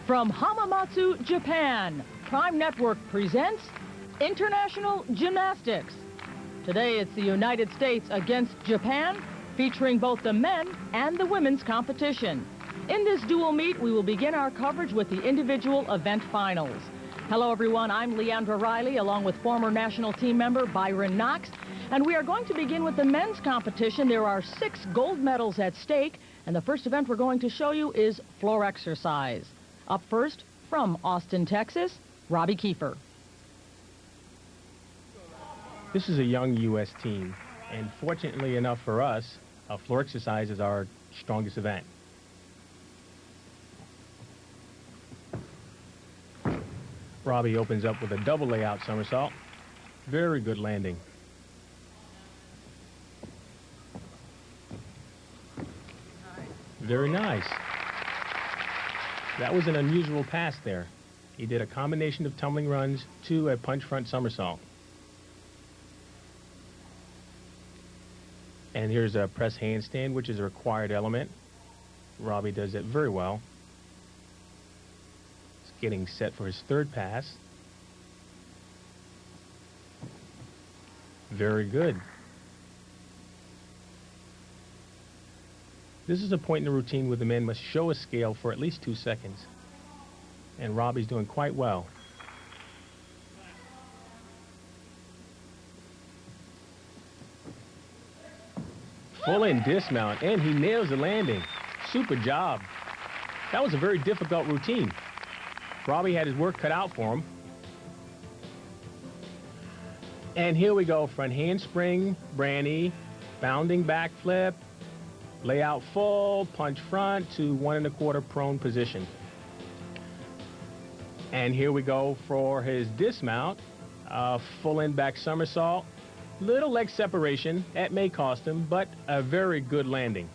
From Hamamatsu, Japan, Prime Network presents International Gymnastics. Today it's the United States against Japan, featuring both the men and the women's competition. In this dual meet, we will begin our coverage with the individual event finals. Hello everyone, I'm Leandra Riley along with former national team member Byron Knox, and we are going to begin with the men's competition. There are 6 gold medals at stake, and the first event we're going to show you is floor exercise. Up first, from Austin, Texas, Robbie Kiefer. This is a young U.S. team, and fortunately enough for us, floor exercise is our strongest event. Robbie opens up with a double layout somersault. Very good landing. Very nice. That was an unusual pass there. He did a combination of tumbling runs to a punch front somersault. And here's a press handstand, which is a required element. Robbie does it very well. He's getting set for his third pass. Very good. This is a point in the routine where the men must show a scale for at least 2 seconds. And Robbie's doing quite well. Full in dismount, and he nails the landing. Super job. That was a very difficult routine. Robbie had his work cut out for him. And here we go, front handspring, Branny, bounding backflip, layout full, punch front to 1 1/4 prone position. And here we go for his dismount, full in back somersault, little leg separation, that may cost him, but a very good landing.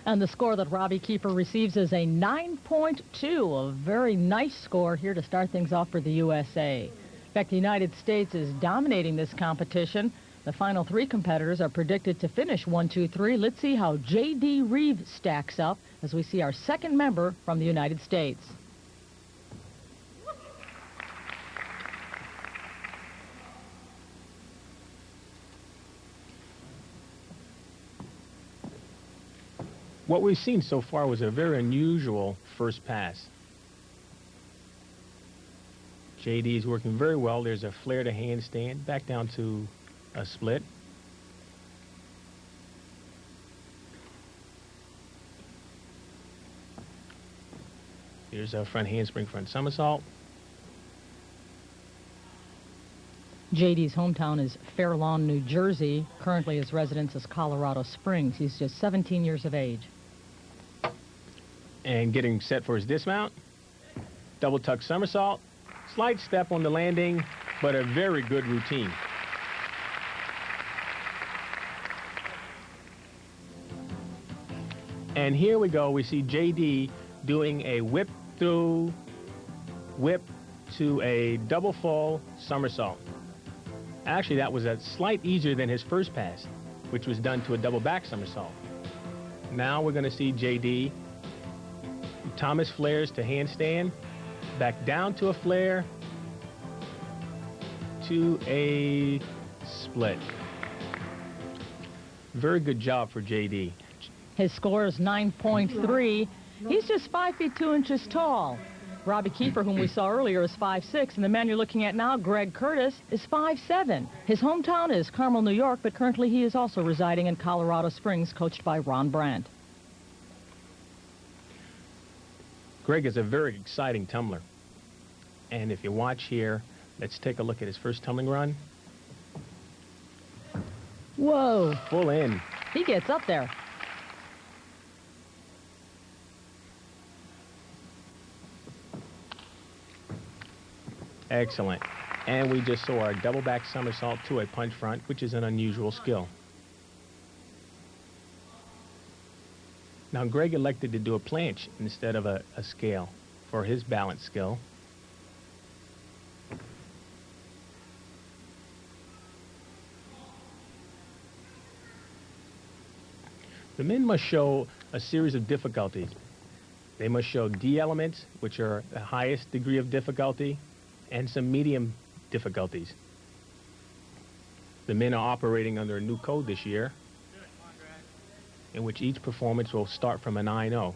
And the score that Robbie Kiefer receives is a 9.2, a very nice score here to start things off for the USA. In fact, the United States is dominating this competition. The final 3 competitors are predicted to finish 1, 2, 3. Let's see how J.D. Reeve stacks up as we see our second member from the United States. What we've seen so far was a very unusual first pass. J.D. is working very well. There's a flare to handstand, back down to a split. Here's a front handspring, front somersault. J.D.'s hometown is Fair Lawn, New Jersey. Currently his residence is Colorado Springs. He's just 17 years of age. And getting set for his dismount. Double tuck somersault. Slight step on the landing, but a very good routine. And here we go. We see J.D. doing a whip through, whip to a double full somersault. Actually, that was a slight easier than his first pass, which was done to a double back somersault. Now we're going to see J.D. Thomas flares to handstand, back down to a flare, to a split. Very good job for J.D. His score is 9.3. He's just 5 feet 2 inches tall. Robbie Kiefer, whom we saw earlier, is 5'6", and the man you're looking at now, Greg Curtis, is 5'7". His hometown is Carmel, New York, but currently he is also residing in Colorado Springs, coached by Ron Brandt. Greg is a very exciting tumbler. And if you watch here, let's take a look at his first tumbling run. Whoa. Full in. He gets up there. Excellent. And we just saw our double back somersault to a punch front, which is an unusual skill. Now, Greg elected to do a planche instead of a scale for his balance skill. The men must show a series of difficulties. They must show D elements, which are the highest degree of difficulty, and some medium difficulties. The men are operating under a new code this year, in which each performance will start from a 9-0.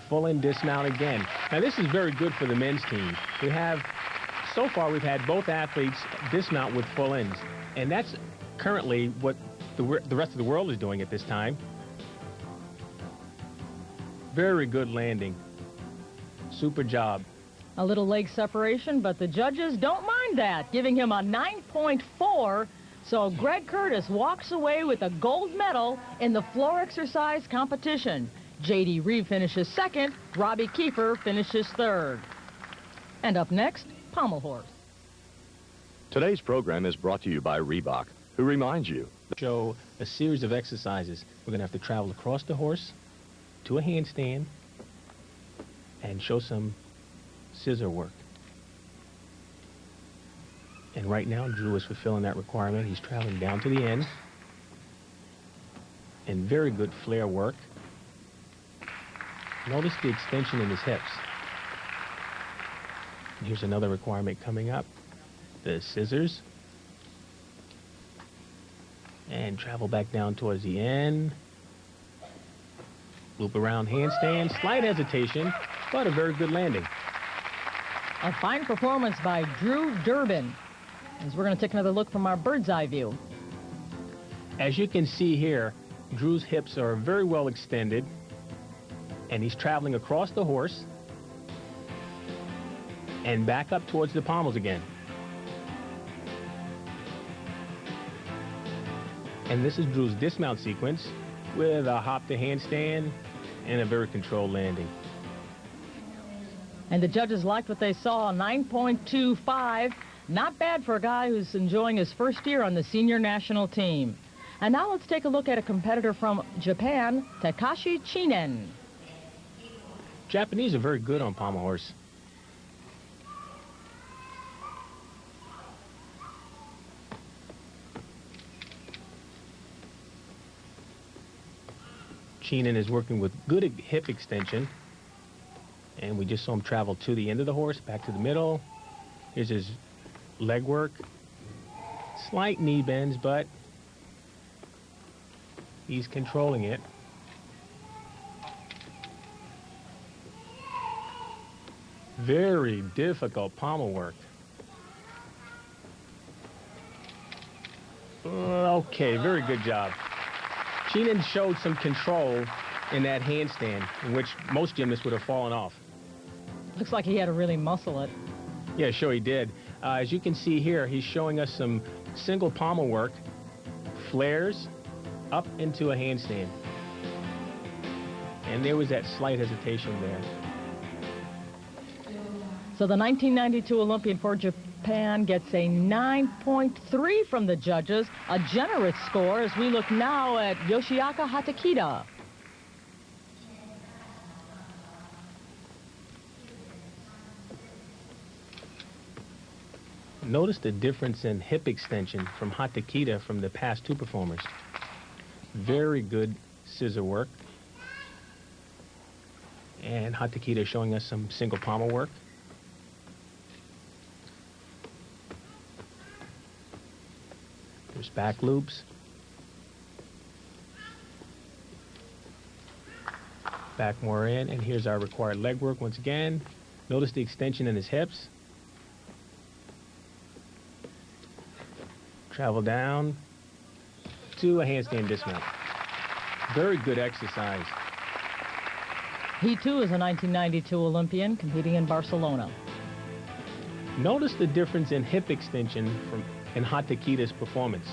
Full in dismount again. Now this is very good for the men's team. So far we've had both athletes dismount with full ins, and that's currently what the rest of the world is doing at this time. Very good landing. Super job. A little leg separation, but the judges don't mind that, giving him a 9.4. So Greg Curtis walks away with a gold medal in the floor exercise competition. J.D. Reeve finishes second. Robbie Kiefer finishes third. And up next, pommel horse. Today's program is brought to you by Reebok, who reminds you. Show a series of exercises. We're going to have to travel across the horse to a handstand and show some scissor work. And right now, Drew is fulfilling that requirement. He's traveling down to the end. And very good flare work. Notice the extension in his hips. And here's another requirement coming up. The scissors. And travel back down towards the end. Loop around handstand. Slight hesitation, but a very good landing. A fine performance by Drew Durbin. As we're going to take another look from our bird's eye view. As you can see here, Drew's hips are very well extended, and he's traveling across the horse and back up towards the pommels again. And this is Drew's dismount sequence with a hop to handstand and a very controlled landing. And the judges liked what they saw, 9.25. Not bad for a guy who's enjoying his first year on the senior national team. And now let's take a look at a competitor from Japan, Takashi Chinen. Japanese are very good on pommel horse. Chinen is working with good hip extension. And we just saw him travel to the end of the horse, back to the middle. Here's his leg work. Slight knee bends, but he's controlling it. Very difficult pommel work. Okay, very good job. Chinen showed some control in that handstand, in which most gymnasts would have fallen off. Looks like he had to really muscle it. Yeah, sure he did. As you can see here, he's showing us some single pommel work, flares up into a handstand. And there was that slight hesitation there. So the 1992 Olympian for Japan gets a 9.3 from the judges, a generous score as we look now at Yoshiaka Hatakita. Notice the difference in hip extension from Hatakita from the past two performers. Very good scissor work. And Hatakita showing us some single pommel work. There's back loops. Back more in, and here's our required leg work once again. Notice the extension in his hips. Travel down to a handstand dismount. Very good exercise. He too is a 1992 Olympian competing in Barcelona. Notice the difference in hip extension in Hatakita's performance.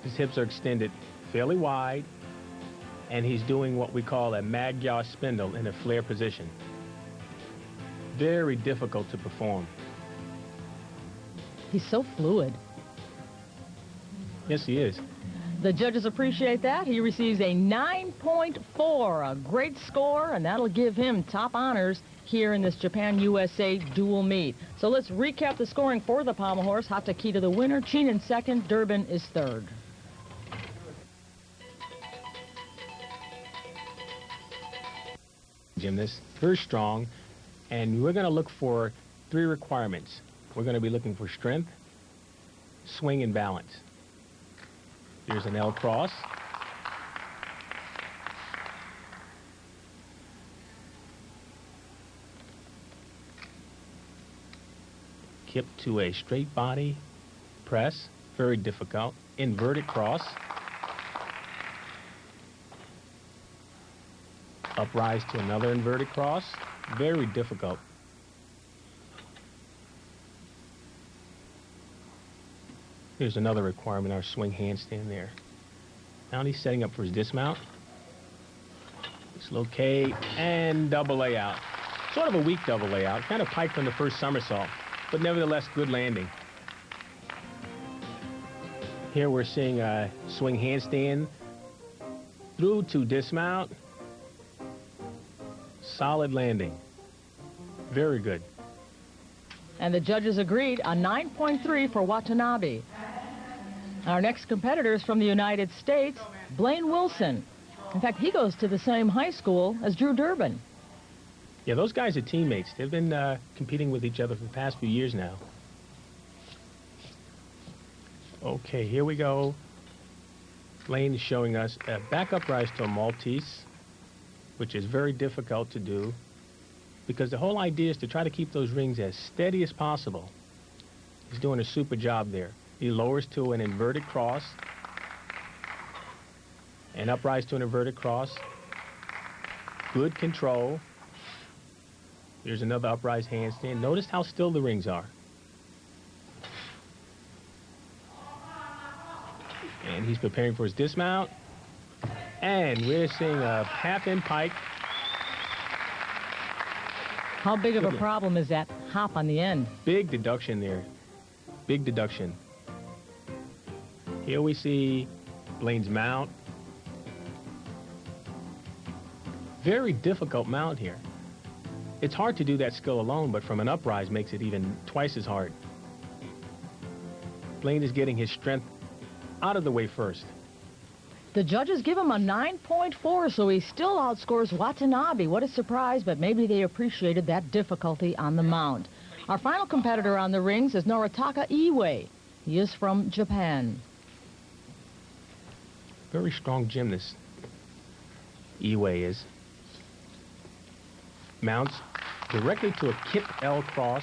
His hips are extended fairly wide, and he's doing what we call a Magyar spindle in a flare position. Very difficult to perform. He's so fluid. Yes, he is. The judges appreciate that. He receives a 9.4, a great score, and that'll give him top honors here in this Japan-USA dual meet. So let's recap the scoring for the pommel horse. Hatakita the winner, Chinen second, Durbin is third. gymnast, very strong, and we're going to look for 3 requirements. We're going to be looking for strength, swing, and balance. Here's an L cross. Kip to a straight body press, very difficult. Inverted cross. Uprise to another inverted cross, very difficult. Here's another requirement, our swing handstand there. Now he's setting up for his dismount. Dislocate and double layout. Sort of a weak double layout, kind of piked on the first somersault, but nevertheless good landing. Here we're seeing a swing handstand through to dismount. Solid landing. Very good. And the judges agreed, a 9.3 for Watanabe. Our next competitor is from the United States, Blaine Wilson. In fact, he goes to the same high school as Drew Durbin. Yeah, those guys are teammates. They've been competing with each other for the past few years now. Okay, here we go. Blaine is showing us a back uprise to a Maltese, which is very difficult to do because the whole idea is to try to keep those rings as steady as possible. He's doing a super job there. He lowers to an inverted cross, and uprise to an inverted cross. Good control. Here's another uprise handstand. Notice how still the rings are. And he's preparing for his dismount. And we're seeing a half-in pike. How big of a problem is that hop on the end? Big deduction there. Big deduction. Here we see Blaine's mount. Very difficult mount here. It's hard to do that skill alone, but from an uprise makes it even twice as hard. Blaine is getting his strength out of the way first. The judges give him a 9.4, so he still outscores Watanabe. What a surprise, but maybe they appreciated that difficulty on the mount. Our final competitor on the rings is Noritaka Iwai. He is from Japan. Very strong gymnast, Iwai is. Mounts directly to a kip L cross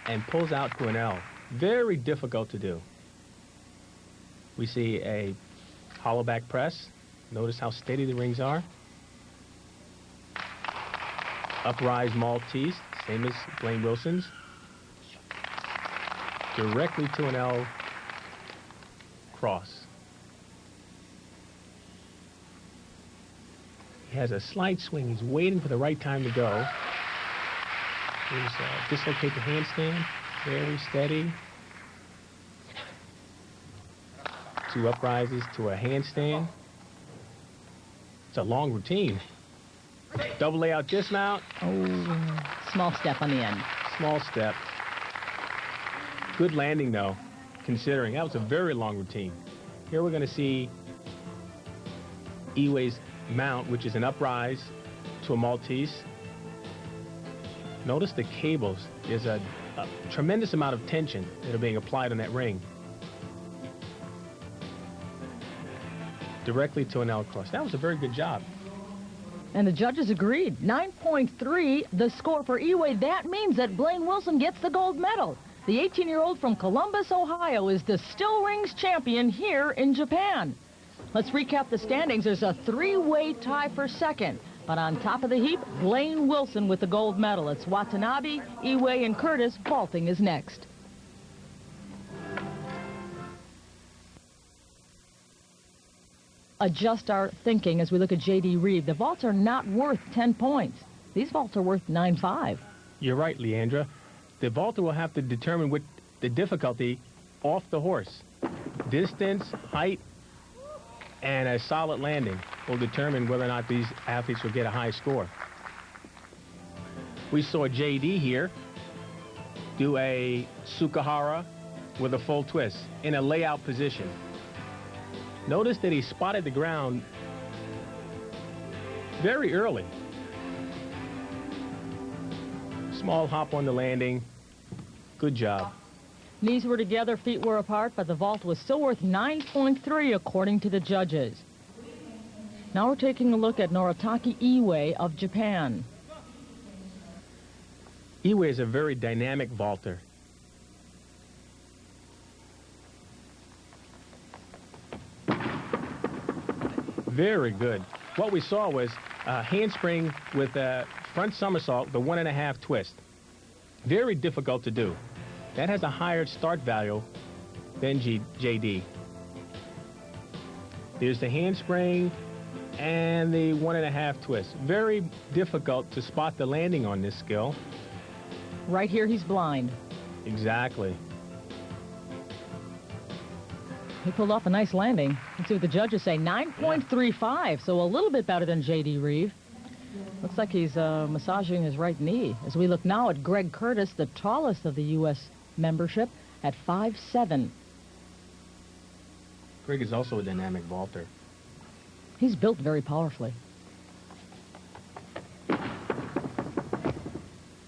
and pulls out to an L. Very difficult to do. We see a hollow back press. Notice how steady the rings are. Uprise Maltese, same as Blaine Wilson's. Directly to an L cross. He has a slight swing. He's waiting for the right time to go. Here's dislocate the handstand. Very steady. 2 uprises to a handstand. It's a long routine. Double layout dismount. Oh, small step on the end. Small step. Good landing, though, considering that was a very long routine. Here we're going to see Iwai's mount, which is an uprise to a Maltese. Notice the cables. There's a tremendous amount of tension that are being applied on that ring. Directly to an L cross. That was a very good job. And the judges agreed. 9.3, the score for Iwai. That means that Blaine Wilson gets the gold medal. The 18-year-old from Columbus, Ohio, is the still rings champion here in Japan. Let's recap the standings. There's a 3-way tie for second. But on top of the heap, Blaine Wilson with the gold medal. It's Watanabe, Iwai, and Curtis. Vaulting is next. Adjust our thinking as we look at J.D. Reeve. The vaults are not worth 10 points. These vaults are worth 9.5. You're right, Leandra. The vaulter will have to determine what the difficulty off the horse. Distance, height, and a solid landing will determine whether or not these athletes will get a high score. We saw J.D. here do a Sukahara with a full twist in a layout position. Notice that he spotted the ground very early. Small hop on the landing. Good job. Knees were together, feet were apart, but the vault was still worth 9.3 according to the judges. Now we're taking a look at Noritake Iwai of Japan. Iwai is a very dynamic vaulter. Very good. What we saw was a handspring with a front somersault, the 1.5 twist. Very difficult to do. That has a higher start value than JD. There's the handspring and the 1.5 twist. Very difficult to spot the landing on this skill. Right here, he's blind. Exactly. He pulled off a nice landing. Let's see what the judges say. 9.35, so a little bit better than J.D. Reeve. Looks like he's massaging his right knee. As we look now at Greg Curtis, the tallest of the U.S. membership, at 5'7". Greg is also a dynamic vaulter. He's built very powerfully.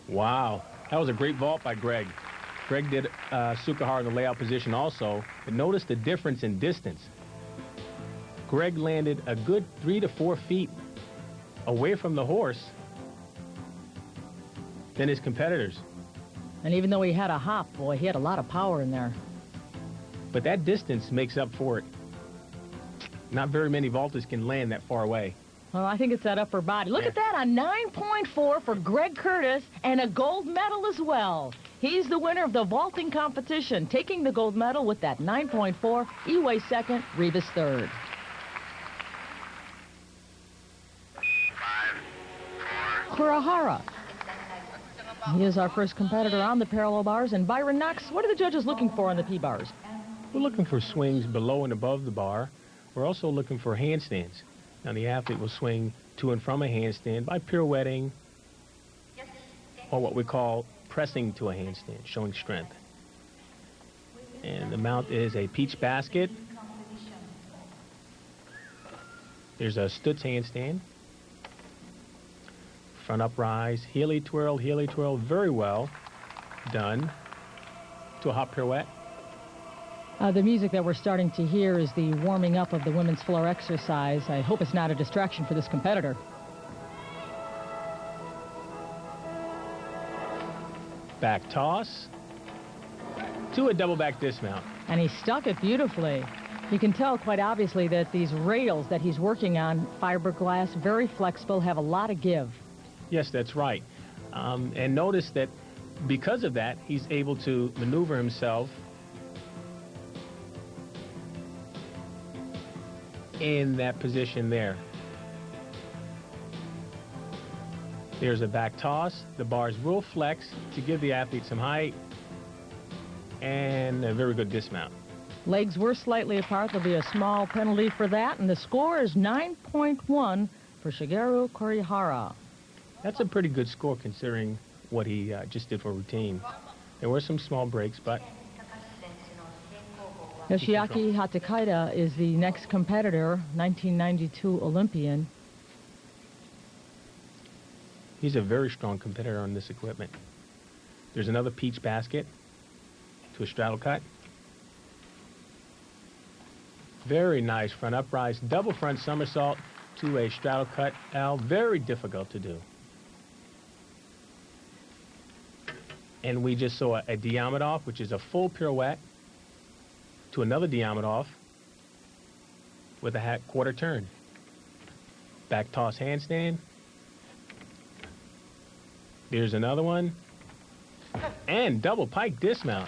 Wow. That was a great vault by Greg. Greg did Sukahara in the layout position also, but notice the difference in distance. Greg landed a good 3 to 4 feet away from the horse than his competitors. And even though he had a hop, boy, he had a lot of power in there. But that distance makes up for it. Not very many vaulters can land that far away. Well, I think it's that upper body. Look at that, a 9.4 for Greg Curtis and a gold medal as well. He's the winner of the vaulting competition, taking the gold medal with that 9.4. Iwai second, Rivas third. 5, 4. Kurihara. He is our first competitor on the parallel bars. And Byron Knox, what are the judges looking for on the P-bars? We're looking for swings below and above the bar. We're also looking for handstands. Now the athlete will swing to and from a handstand by pirouetting, or what we call pressing to a handstand, showing strength. And the mount is a peach basket. There's a Stutz handstand. Front uprise, heely twirl, very well done to a hop pirouette. The music that we're starting to hear is the warming up of the women's floor exercise. I hope it's not a distraction for this competitor. Back toss to a double back dismount. And he stuck it beautifully. You can tell quite obviously that these rails that he's working on, fiberglass, very flexible, have a lot of give. Yes, that's right. And notice that because of that, he's able to maneuver himself in that position there. There's a back toss. The bars will flex to give the athlete some height, and a very good dismount. Legs were slightly apart. There'll be a small penalty for that, and the score is 9.1 for Shigeru Kurihara. That's a pretty good score considering what he just did for routine. There were some small breaks, but Yoshiaki Hatakaida is the next competitor, 1992 Olympian. he's a very strong competitor on this equipment. There's another peach basket to a straddle cut. Very nice front uprise, double front somersault to a straddle cut L. Very difficult to do. And we just saw a Diamondov, which is a full pirouette, to another Diamondov with a quarter turn. Back toss handstand. There's another one. And double pike dismount.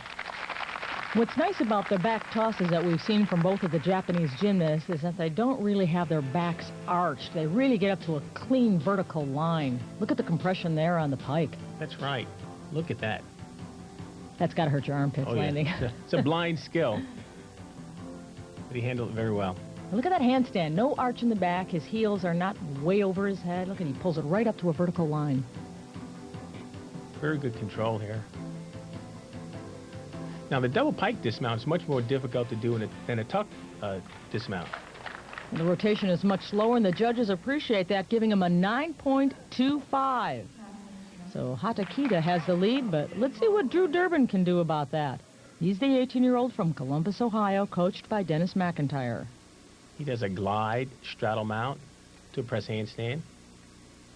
What's nice about the back tosses that we've seen from both of the Japanese gymnasts is that they don't really have their backs arched. They really get up to a clean vertical line. Look at the compression there on the pike. That's right. Look at that. That's got to hurt your armpits landing. Yeah. It's a blind skill. But he handled it very well. Look at that handstand. No arch in the back. His heels are not way over his head. Look, and he pulls it right up to a vertical line. Very good control here. Now, the double pike dismount is much more difficult to do than a tuck dismount. And the rotation is much slower, and the judges appreciate that, giving him a 9.25. So Hatakita has the lead, but let's see what Drew Durbin can do about that. He's the 18-year-old from Columbus, Ohio, coached by Dennis McIntyre. He does a glide straddle mount to a press handstand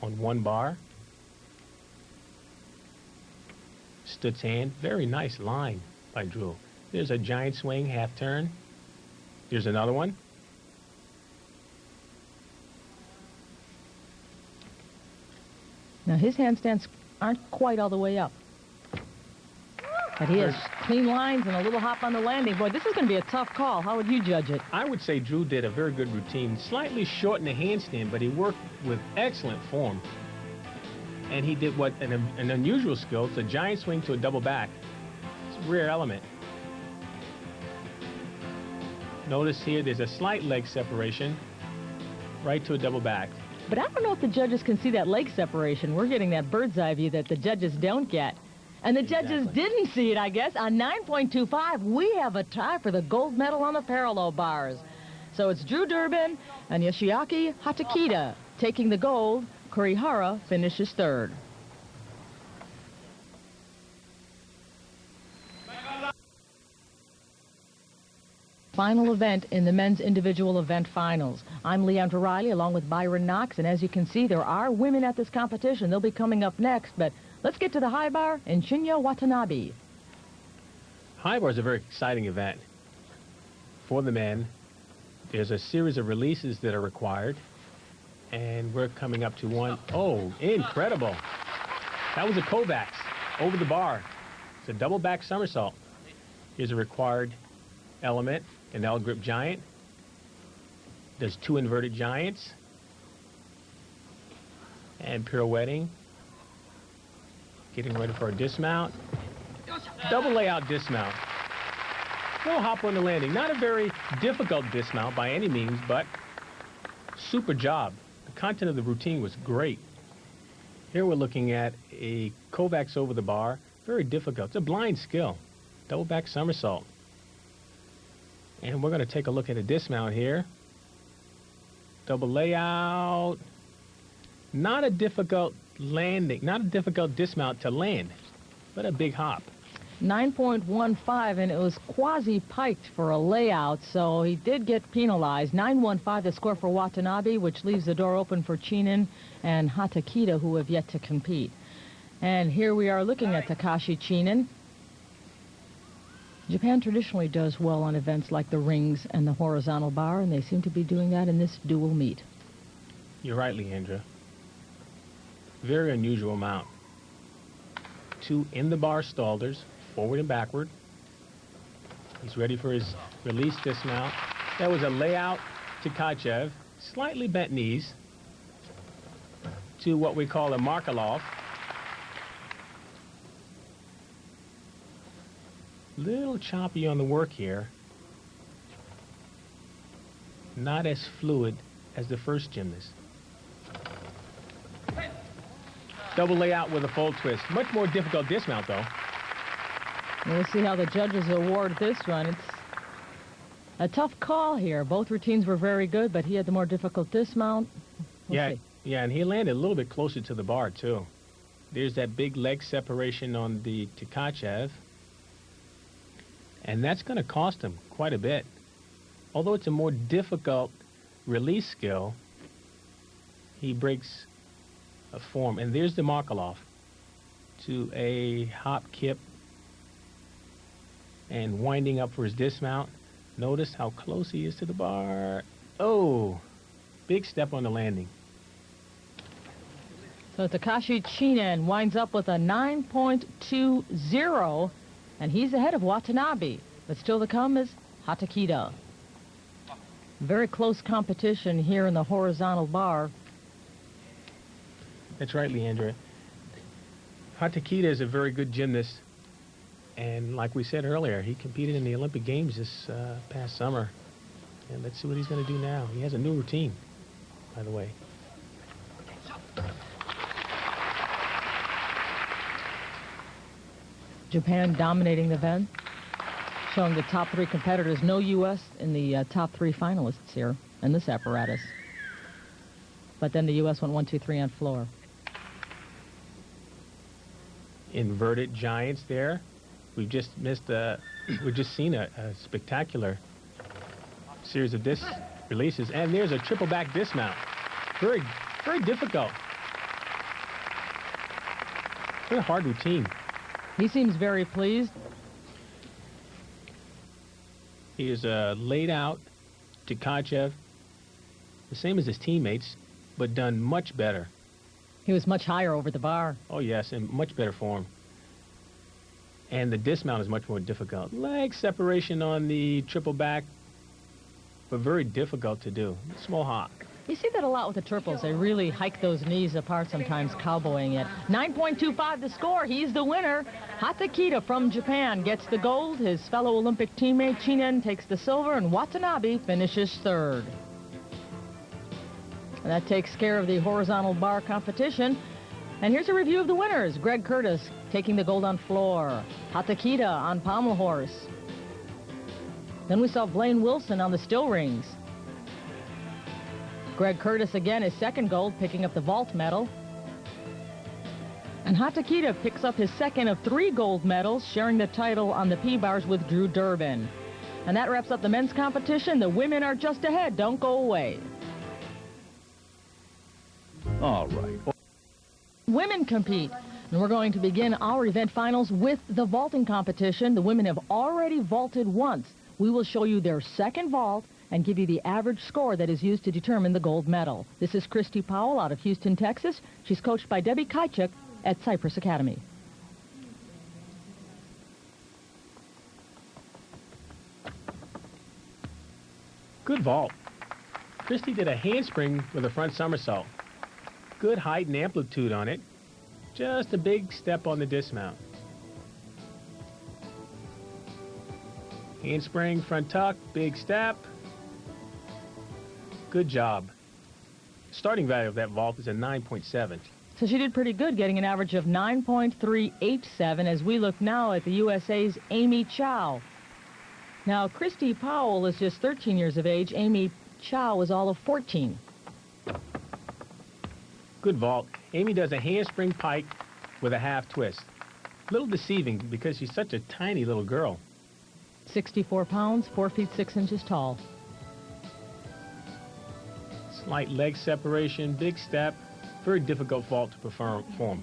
on one bar. Stutz hand, very nice line by Drew. There's a giant swing, half turn. There's another one. Now his handstands aren't quite all the way up. But he has clean lines and a little hop on the landing. Boy, this is going to be a tough call. How would you judge it? I would say Drew did a very good routine. Slightly short in the handstand, but he worked with excellent form. And he did what an unusual skill. It's a giant swing to a double back. It's a rare element. Notice here there's a slight leg separation right to a double back. But I don't know if the judges can see that leg separation. We're getting that bird's eye view that the judges don't get. And the judges didn't see it, I guess. On 9.25, we have a tie for the gold medal on the parallel bars. So it's Drew Durbin and Yoshiaki Hatakita taking the gold. Kurihara finishes third. Final event in the men's individual event finals. I'm Leandra Riley along with Byron Knox, and as you can see, there are women at this competition. They'll be coming up next, but let's get to the high bar and Shinya Watanabe. High bar is a very exciting event for the men. There's a series of releases that are required, and we're coming up to one. Oh, incredible. That was a Kovacs over the bar. It's a double back somersault. Here's a required element, an L grip giant. There's two inverted giants and pirouetting. Getting ready for a dismount. Double layout dismount. Little hop on the landing. Not a very difficult dismount by any means, but super job. The content of the routine was great. Here we're looking at a Kovacs over the bar. Very difficult. It's a blind skill. Double back somersault. And we're going to take a look at a dismount here. Double layout. Not a difficult landing, not a difficult dismount to land, but a big hop. 9.15, and it was quasi-piked for a layout, so he did get penalized. 9.15 the score for Watanabe, which leaves the door open for Chinen and Hatakita, who have yet to compete. And here we are looking at Takashi Chinen. Japan traditionally does well on events like the rings and the horizontal bar, and they seem to be doing that in this dual meet. You're right, Leandra. Very unusual mount. Two in the bar stalders, forward and backward. He's ready for his release dismount. That was a layout to Kachev, slightly bent knees to what we call a Markelov. Little choppy on the work here. Not as fluid as the first gymnast. Double layout with a full twist. Much more difficult dismount, though. We'll see how the judges award this one. It's a tough call here. Both routines were very good, but he had the more difficult dismount. We'll see. Yeah, and he landed a little bit closer to the bar, too. There's that big leg separation on the Tkachev. And that's going to cost him quite a bit. Although it's a more difficult release skill, he breaks a form. And there's the Markelov to a hop kip and winding up for his dismount. Notice how close he is to the bar. Oh, big step on the landing. So Takashi Chinen winds up with a 9.20, and he's ahead of Watanabe. But still to come is Hatakita. Very close competition here in the horizontal bar. That's right, Leandra. Hatakita is a very good gymnast. And like we said earlier, he competed in the Olympic Games this past summer. And let's see what he's going to do now. He has a new routine, by the way. Japan dominating the event, showing the top three competitors. No U.S. in the top three finalists here in this apparatus. But then the U.S. went 1, 2, 3 on floor. Inverted giants there. We've just seen a spectacular series of disc releases, and there's a triple back dismount. Very, very difficult. Very hard routine. He seems very pleased. He is laid out Tkachev, the same as his teammates, but done much better. He was much higher over the bar. Oh, yes, in much better form. And the dismount is much more difficult. Leg separation on the triple back, but very difficult to do. Small hop. You see that a lot with the triples. They really hike those knees apart sometimes, cowboying it. 9.25 the score. He's the winner. Hatakita from Japan gets the gold. His fellow Olympic teammate Chinen takes the silver, and Watanabe finishes third. And that takes care of the horizontal bar competition. And here's a review of the winners. Greg Curtis taking the gold on floor. Hatakita on pommel horse. Then we saw Blaine Wilson on the still rings. Greg Curtis again his second gold, picking up the vault medal. And Hatakita picks up his second of 3 gold medals, sharing the title on the P-bars with Drew Durbin. And that wraps up the men's competition. The women are just ahead. Don't go away. All right. Women compete, and we're going to begin our event finals with the vaulting competition. The women have already vaulted once. We will show you their second vault and give you the average score that is used to determine the gold medal. This is Christy Powell out of Houston, Texas. She's coached by Debbie Kajcik at Cypress Academy. Good vault. Christy did a handspring with a front somersault. Good height and amplitude on it. Just a big step on the dismount. Handspring, front tuck, big step. Good job. Starting value of that vault is a 9.7. So she did pretty good, getting an average of 9.387 as we look now at the USA's Amy Chow. Now, Christy Powell is just 13 years of age. Amy Chow is all of 14. Good vault. Amy does a handspring pike with a half twist. A little deceiving because she's such a tiny little girl. 64 pounds, 4 feet 6 inches tall. Slight leg separation, big step. Very difficult vault to perform.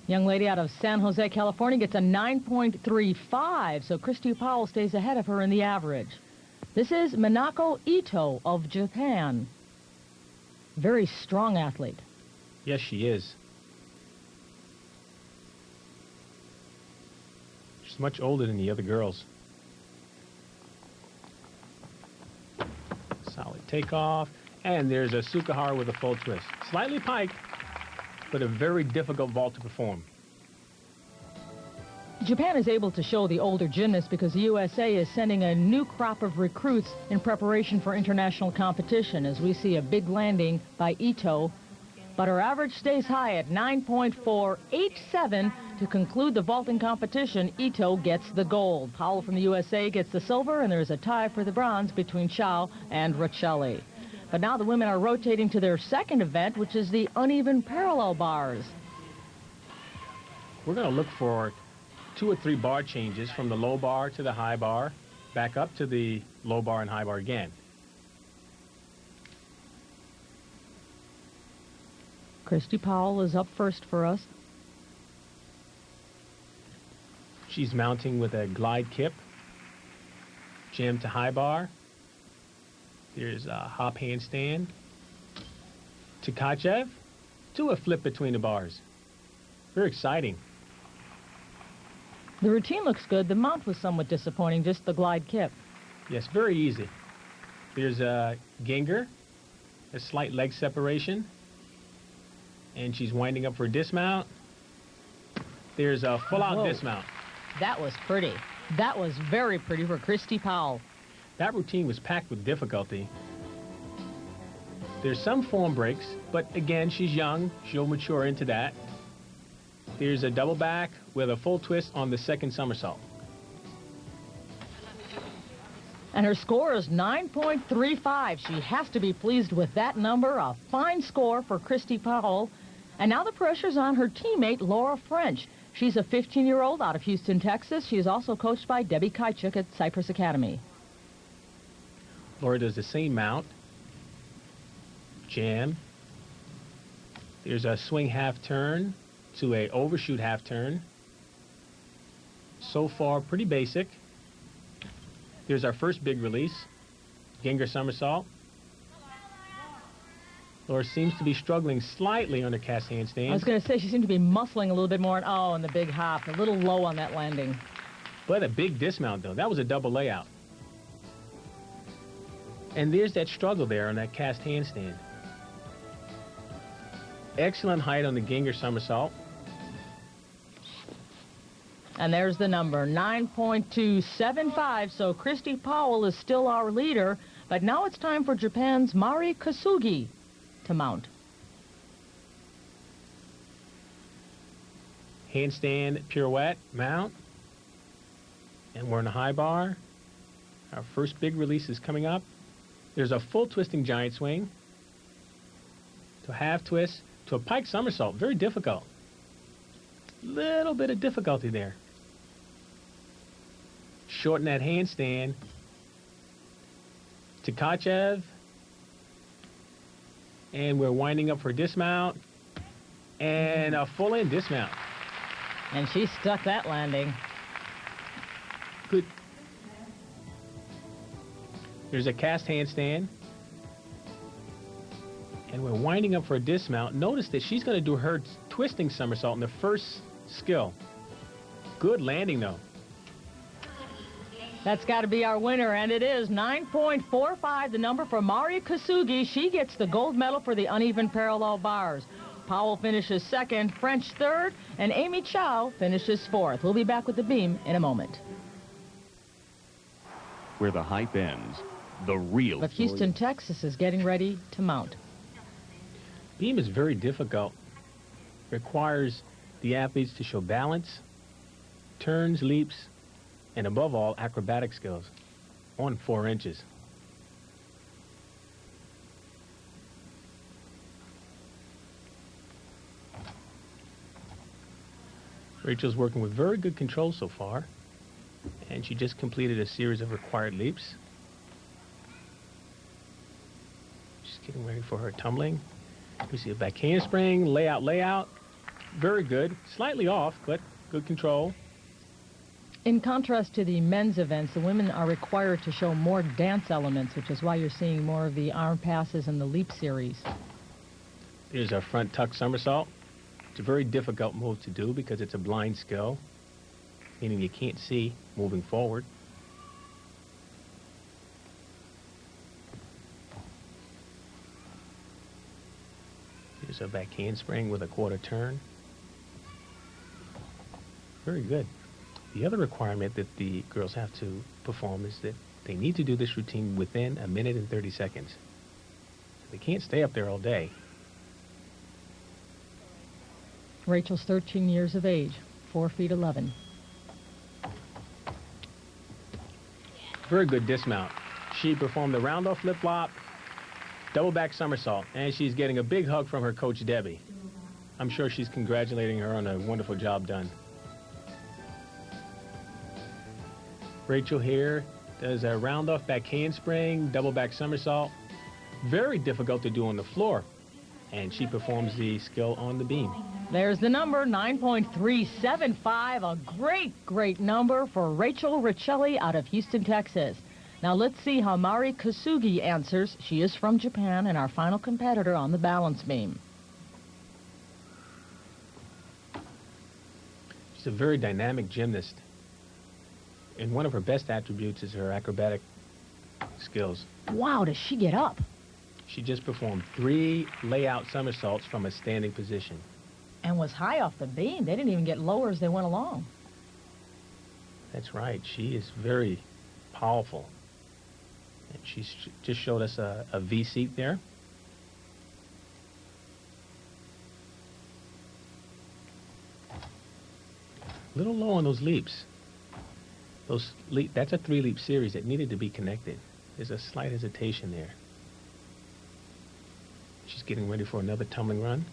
Young lady out of San Jose, California gets a 9.35, so Christy Powell stays ahead of her in the average. This is Minako Ito of Japan. Very strong athlete. Yes, she is. She's much older than the other girls. Solid takeoff. And there's a Sukahara with a full twist. Slightly piked, but a very difficult vault to perform. Japan is able to show the older gymnasts because the USA is sending a new crop of recruits in preparation for international competition, as we see a big landing by Ito. But her average stays high at 9.487 to conclude the vaulting competition. Ito gets the gold. Powell from the USA gets the silver, and there's a tie for the bronze between Chow and Riccelli. But now the women are rotating to their second event, which is the uneven parallel bars. We're going to look for 2 or 3 bar changes from the low bar to the high bar, back up to the low bar and high bar again. Christy Powell is up first for us. She's mounting with a glide kip, jam to high bar. There's a hop handstand. Tkachev to a flip between the bars. Very exciting. The routine looks good. The mount was somewhat disappointing, just the glide kip. Yes, very easy. There's a Ginger, a slight leg separation. And she's winding up for a dismount. There's a full-out dismount. That was pretty. That was very pretty for Christy Powell. That routine was packed with difficulty. There's some form breaks, but again, she's young. She'll mature into that. There's a double back with a full twist on the second somersault. And her score is 9.35. She has to be pleased with that number. A fine score for Christy Powell. And now the pressure's on her teammate, Laura French. She's a 15-year-old out of Houston, Texas. She is also coached by Debbie Kajcik at Cypress Academy. Laura does the same mount. Jam. There's a swing half turn to a overshoot half turn. So far, pretty basic. There's our first big release. Ginger somersault. Laura seems to be struggling slightly on the cast handstand. I was going to say she seemed to be muscling a little bit more. And the big hop. A little low on that landing. But a big dismount, though. That was a double layout. And there's that struggle there on that cast handstand. Excellent height on the Ginger somersault. And there's the number, 9.275. So Christy Powell is still our leader. But now it's time for Japan's Mari Kasugi to mount. Handstand pirouette mount. And we're in a high bar. Our first big release is coming up. There's a full twisting giant swing. To a half twist. To a pike somersault. Very difficult. Little bit of difficulty there. Shorten that handstand. To Kachev. And we're winding up for dismount. And a full in dismount. And she stuck that landing. Good. There's a cast handstand. And we're winding up for a dismount. Notice that she's going to do her twisting somersault in the first skill. Good landing, though. That's got to be our winner, and it is 9.45, the number for Mari Kasugi. She gets the gold medal for the uneven parallel bars. Powell finishes second, French third, and Amy Chow finishes fourth. We'll be back with the beam in a moment. Where the hype ends, the real But Houston, Texas is getting ready to mount. Beam is very difficult. Requires the athletes to show balance, turns, leaps, and above all, acrobatic skills on 4 inches. Rachel's working with very good control so far, and she just completed a series of required leaps. She's getting ready for her tumbling. We see a back handspring, layout. Very good. Slightly off, but good control. In contrast to the men's events, the women are required to show more dance elements, which is why you're seeing more of the arm passes and the leap series. There's our front tuck somersault. It's a very difficult move to do because it's a blind skill, meaning you can't see moving forward. Here's a back handspring with a quarter turn. Very good. The other requirement that the girls have to perform is that they need to do this routine within 1 minute and 30 seconds. They can't stay up there all day. Rachel's 13 years of age, 4 feet 11. Very good dismount. She performed the round-off flip-flop, double back somersault, and she's getting a big hug from her coach, Debbie. I'm sure she's congratulating her on a wonderful job done. Rachel here does a round-off back handspring, double back somersault. Very difficult to do on the floor. And she performs the skill on the beam. There's the number, 9.375. A great number for Rachel Riccelli out of Houston, Texas. Now let's see how Mari Kasugi answers. She is from Japan and our final competitor on the balance beam. She's a very dynamic gymnast. And one of her best attributes is her acrobatic skills. Wow, does she get up? She just performed 3 layout somersaults from a standing position. And was high off the beam. They didn't even get lower as they went along. That's right. She is very powerful. And she's just showed us a V seat there. A little low on those leaps. That's a 3-leap series that needed to be connected. There's a slight hesitation there. She's getting ready for another tumbling run.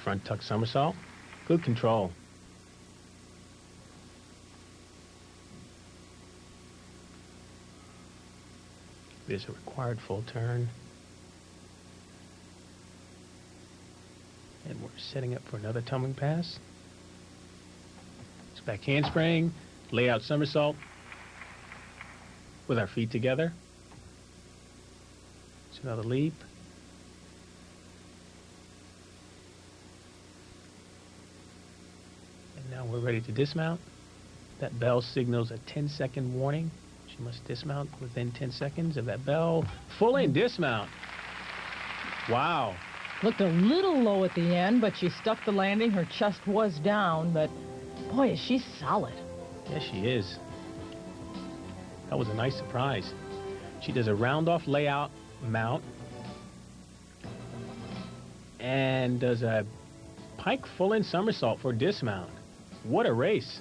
front tuck somersault. Good control. There's a required full turn. And we're setting up for another tumbling pass. It's back handspring, lay out somersault with our feet together. It's another leap. And now we're ready to dismount. That bell signals a 10-second warning. She must dismount within 10 seconds of that bell. Full in dismount. Wow. Looked a little low at the end, but she stuck the landing. Her chest was down, but boy, is she solid. Yes, she is. That was a nice surprise. She does a round-off layout mount and does a pike full-in somersault for dismount. What a race.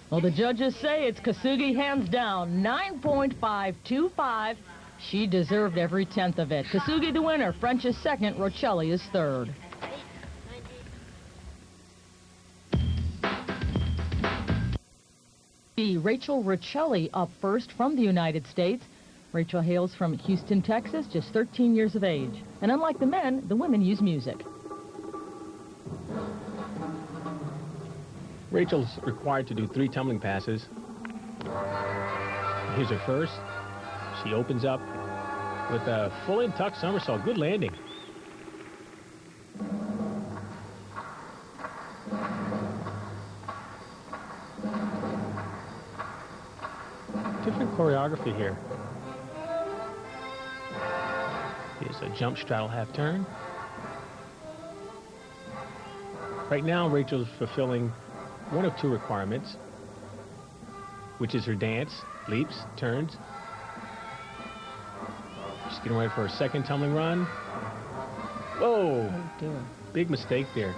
Well, the judges say it's Kasugi hands down, 9.525. She deserved every 10th of it. Kasugi the winner, French is second, Roccelli is third. Rachel Roccelli up first from the United States. Rachel hails from Houston, Texas, just 13 years of age. And unlike the men, the women use music. Rachel's required to do 3 tumbling passes. Here's her first. She opens up with a full-in tuck somersault. Good landing. Different choreography here. Here's a jump straddle half turn. Right now, Rachel's fulfilling one of 2 requirements, which is her dance, leaps, turns. She's getting ready for her second tumbling run. Whoa! Oh, dear. Big mistake there.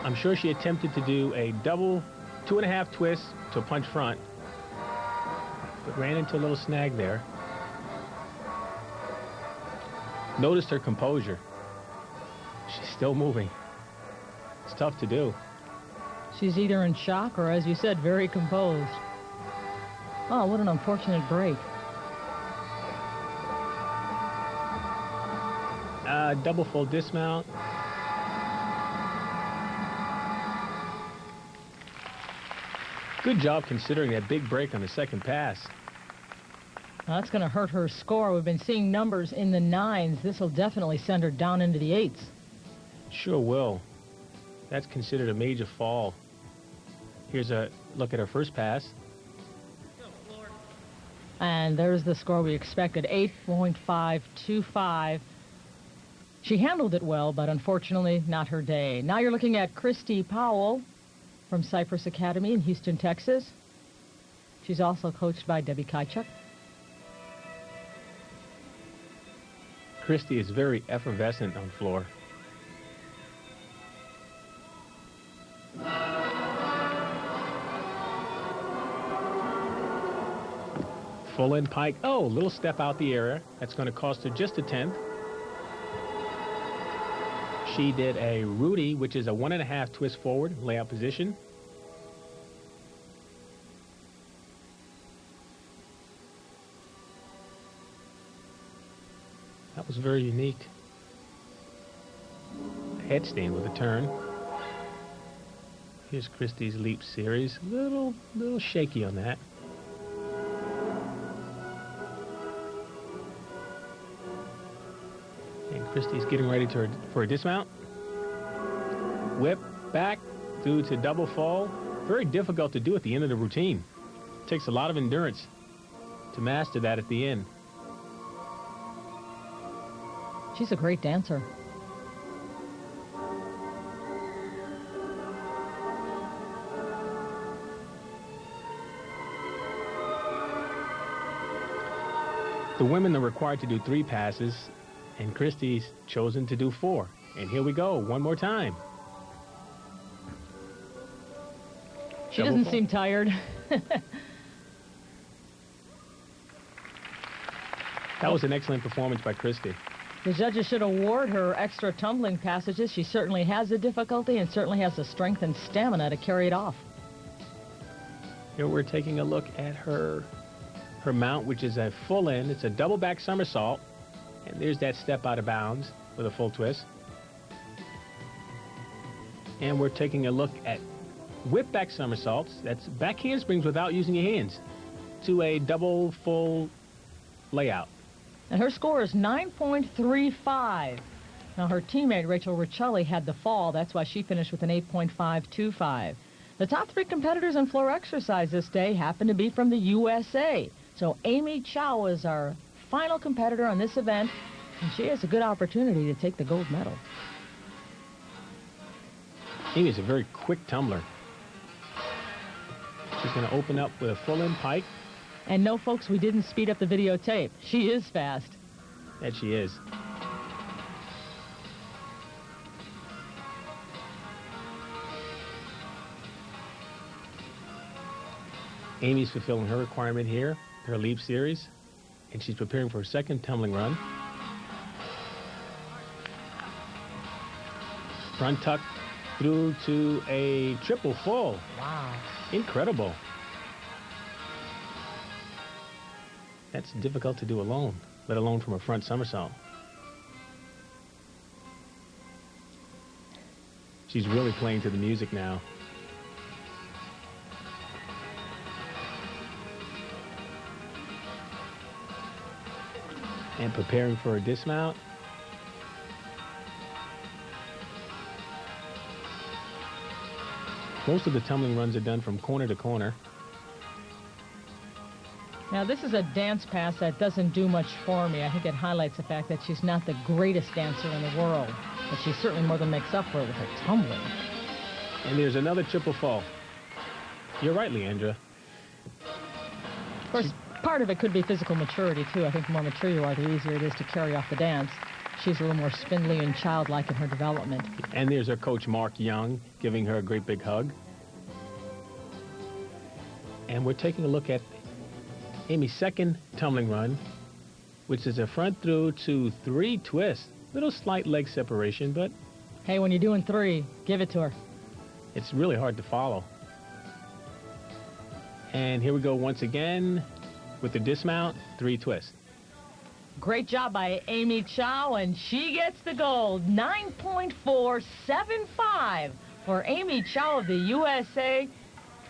I'm sure she attempted to do a double 2.5 twist to a punch front, but ran into a little snag there. Noticed her composure. She's still moving. It's tough to do. She's either in shock or, as you said, very composed. Oh, what an unfortunate break. Double full dismount. Good job considering that big break on the second pass. Well, that's going to hurt her score. We've been seeing numbers in the 9s. This will definitely send her down into the 8s. Sure will. That's considered a major fall. Here's a look at her first pass. And there's the score we expected, 8.525. She handled it well, but unfortunately not her day. Now you're looking at Christy Powell from Cypress Academy in Houston, Texas. She's also coached by Debbie Kajchuk. Christy is very effervescent on floor. Full in pike. Oh, little step out the area. That's going to cost her just a 10th. She did a Rudy, which is a 1.5 twist forward, layout position. That was very unique. Headstand with a turn. Here's Christy's leap series. Little shaky on that. And Christy's getting ready for a dismount. Whip back through to double fall. Very difficult to do at the end of the routine. Takes a lot of endurance to master that at the end. She's a great dancer. The women are required to do 3 passes, and Christy's chosen to do 4. And here we go, one more time. She doesn't seem tired. That was an excellent performance by Christy. The judges should award her extra tumbling passages. She certainly has the difficulty and certainly has the strength and stamina to carry it off. Here we're taking a look at her mount, which is a full in. It's a double back somersault. And there's that step out of bounds with a full twist. And we're taking a look at whip back somersaults. That's back handsprings without using your hands to a double full layout. And her score is 9.35. Now, her teammate, Rachel Riccelli, had the fall. That's why she finished with an 8.525. The top 3 competitors in floor exercise this day happen to be from the USA. So Amy Chow is our final competitor on this event, and she has a good opportunity to take the gold medal. Amy is a very quick tumbler. She's going to open up with a full-in pike. And no, folks, we didn't speed up the videotape. She is fast. That she is. Amy's fulfilling her requirement here, her leap series, and she's preparing for her second tumbling run. Front tuck through to a triple full. Wow. Incredible. That's difficult to do alone, let alone from a front somersault. She's really playing to the music now. And preparing for a dismount. Most of the tumbling runs are done from corner to corner. Now, this is a dance pass that doesn't do much for me. I think it highlights the fact that she's not the greatest dancer in the world, but she certainly more than makes up for it with her tumbling. And there's another triple fall. You're right, Leandra. Of course, part of it could be physical maturity, too. I think the more mature you are, the easier it is to carry off the dance. She's a little more spindly and childlike in her development. And there's her coach, Mark Young, giving her a great big hug. And we're taking a look at Amy's second tumbling run, which is a front through to 3 twists. Little slight leg separation, but Hey, when you're doing 3, give it to her. it's really hard to follow. And here we go once again with the dismount, 3 twists. Great job by Amy Chow, and she gets the gold. 9.475 for Amy Chow of the USA.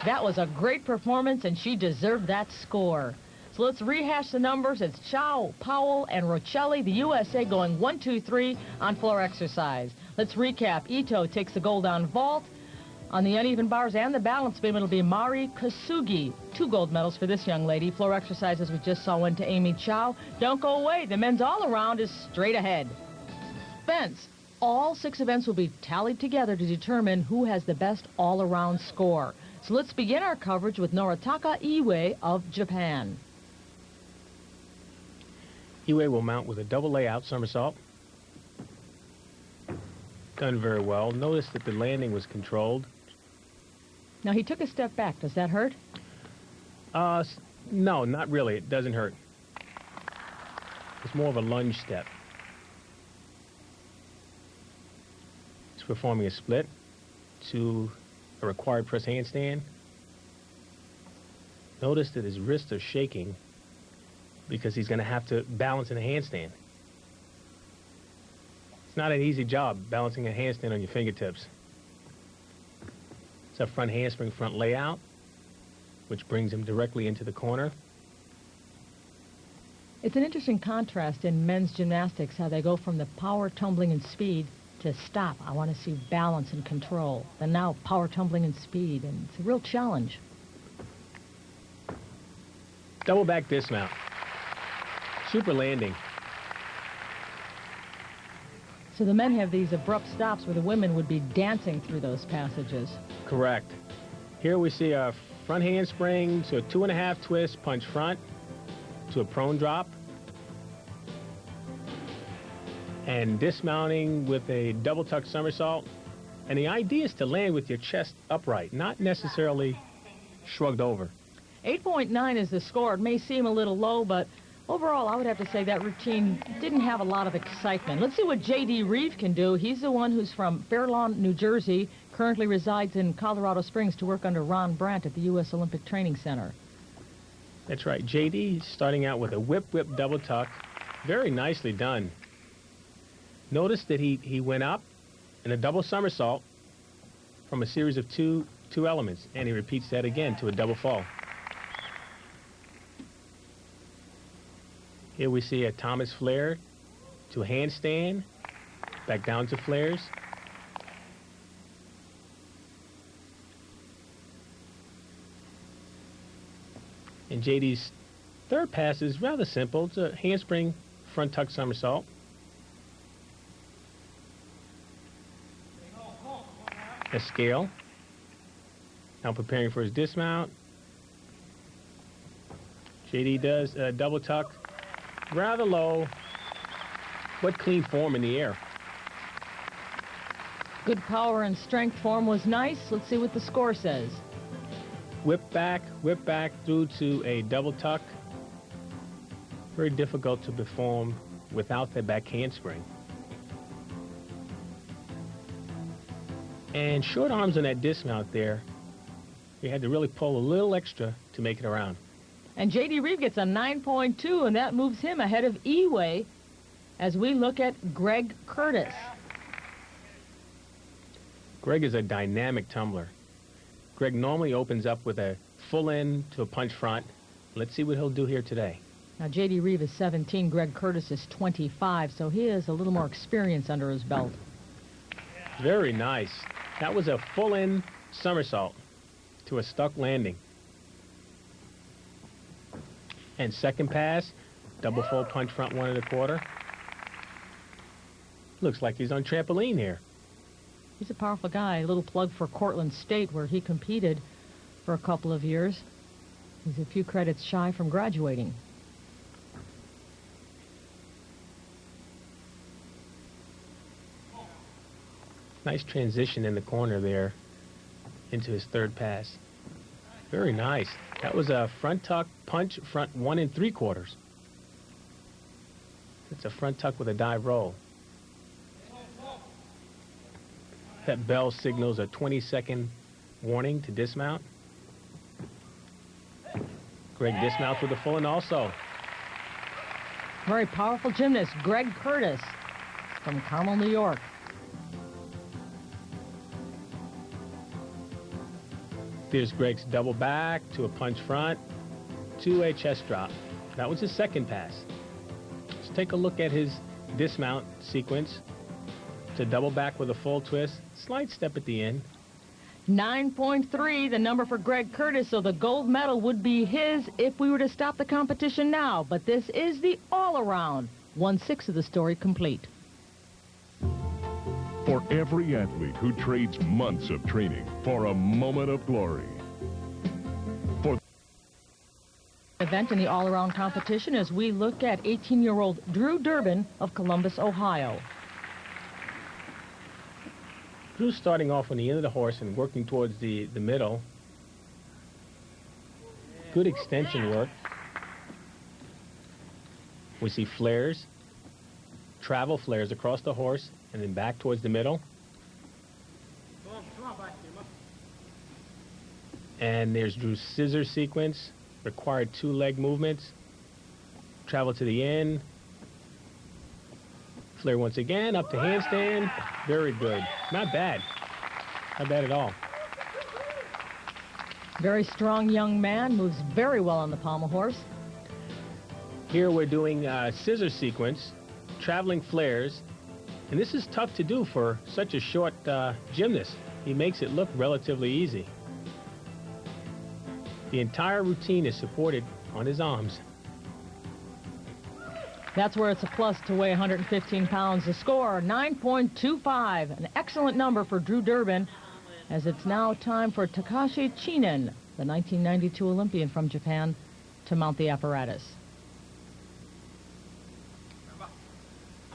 That was a great performance, and she deserved that score. So let's rehash the numbers. It's Chow, Powell, and Riccelli, the USA, going 1, 2, 3 on floor exercise. Let's recap. Ito takes the gold on vault. On the uneven bars and the balance beam, it'll be Mari Kasugi. 2 gold medals for this young lady. Floor exercises we just saw went to Amy Chow. Don't go away. The men's all-around is straight ahead. Fence. All 6 events will be tallied together to determine who has the best all-around score. So let's begin our coverage with Noritaka Iway of Japan. Iway will mount with a double layout somersault. Done very well. Notice that the landing was controlled. Now, he took a step back. Does that hurt? No, not really. It doesn't hurt. It's more of a lunge step. He's performing a split to a required press handstand. Notice that his wrists are shaking because he's going to have to balance in a handstand. It's not an easy job balancing a handstand on your fingertips. It's a front handspring, front layout, which brings him directly into the corner. It's an interesting contrast in men's gymnastics, how they go from the power, tumbling, and speed to stop. I want to see balance and control. And now power, tumbling, and speed. And it's a real challenge. Double back dismount. Super landing. So the men have these abrupt stops where the women would be dancing through those passages. Correct. Here we see a front handspring to a 2.5 twist, punch front to a prone drop. And dismounting with a double tuck somersault. And the idea is to land with your chest upright, not necessarily shrugged over. 8.9 is the score. It may seem a little low, but Overall, I would have to say that routine didn't have a lot of excitement. Let's see what J.D. Reeve can do. He's the one who's from Fair Lawn, New Jersey, currently resides in Colorado Springs to work under Ron Brandt at the U.S. Olympic Training Center. That's right. J.D. starting out with a whip double tuck. Very nicely done. Notice that he went up in a double somersault from a series of two elements, and he repeats that again to a double fall. Here we see a Thomas flare to a handstand, back down to flares. And JD's third pass is rather simple. It's a handspring front tuck somersault. A scale. Now preparing for his dismount. JD does a double tuck. Rather low, but clean form in the air. Good power and strength form was nice. Let's see what the score says. Whip back through to a double tuck. Very difficult to perform without the back handspring. And short arms on that dismount there. You had to really pull a little extra to make it around. And J.D. Reeve gets a 9.2, and that moves him ahead of Eway as we look at Greg Curtis. Greg is a dynamic tumbler. Greg normally opens up with a full in to a punch front. Let's see what he'll do here today. Now, J.D. Reeve is 17, Greg Curtis is 25, so he has a little more experience under his belt. Very nice. That was a full in somersault to a stuck landing. And second pass, double full punch front 1 1/4. Looks like he's on trampoline here. He's a powerful guy. A little plug for Cortland State, where he competed for a couple of years. He's a few credits shy from graduating. Nice transition in the corner there into his third pass. Very nice. That was a front tuck punch front 1 3/4. It's a front tuck with a dive roll. That bell signals a 20-second warning to dismount. Greg dismounts with a full in also. Very powerful gymnast, Greg Curtis from Carmel, New York. There's Greg's double back to a punch front to a chest drop. That was his second pass. Let's take a look at his dismount sequence. It's a double back with a full twist, slight step at the end. 9.3, the number for Greg Curtis, so the gold medal would be his if we were to stop the competition now. But this is the all-around. 1/6 of the story complete. For every athlete who trades months of training for a moment of glory. For Event in the all-around competition as we look at 18-year-old Drew Durbin of Columbus, Ohio. Drew's starting off on the end of the horse and working towards the middle. Good extension work. We see flares, travel flares across the horse, and then back towards the middle. And there's Drew's scissor sequence, required 2 leg movements. Travel to the end. Flare once again, up to handstand. Very good. Not bad. Not bad at all. Very strong young man, moves very well on the pommel horse. Here we're doing a scissor sequence, traveling flares. And this is tough to do for such a short gymnast. He makes it look relatively easy. The entire routine is supported on his arms. That's where it's a plus to weigh 115 pounds. The score, 9.25, an excellent number for Drew Durbin, as it's now time for Takashi Chinen, the 1992 Olympian from Japan, to mount the apparatus.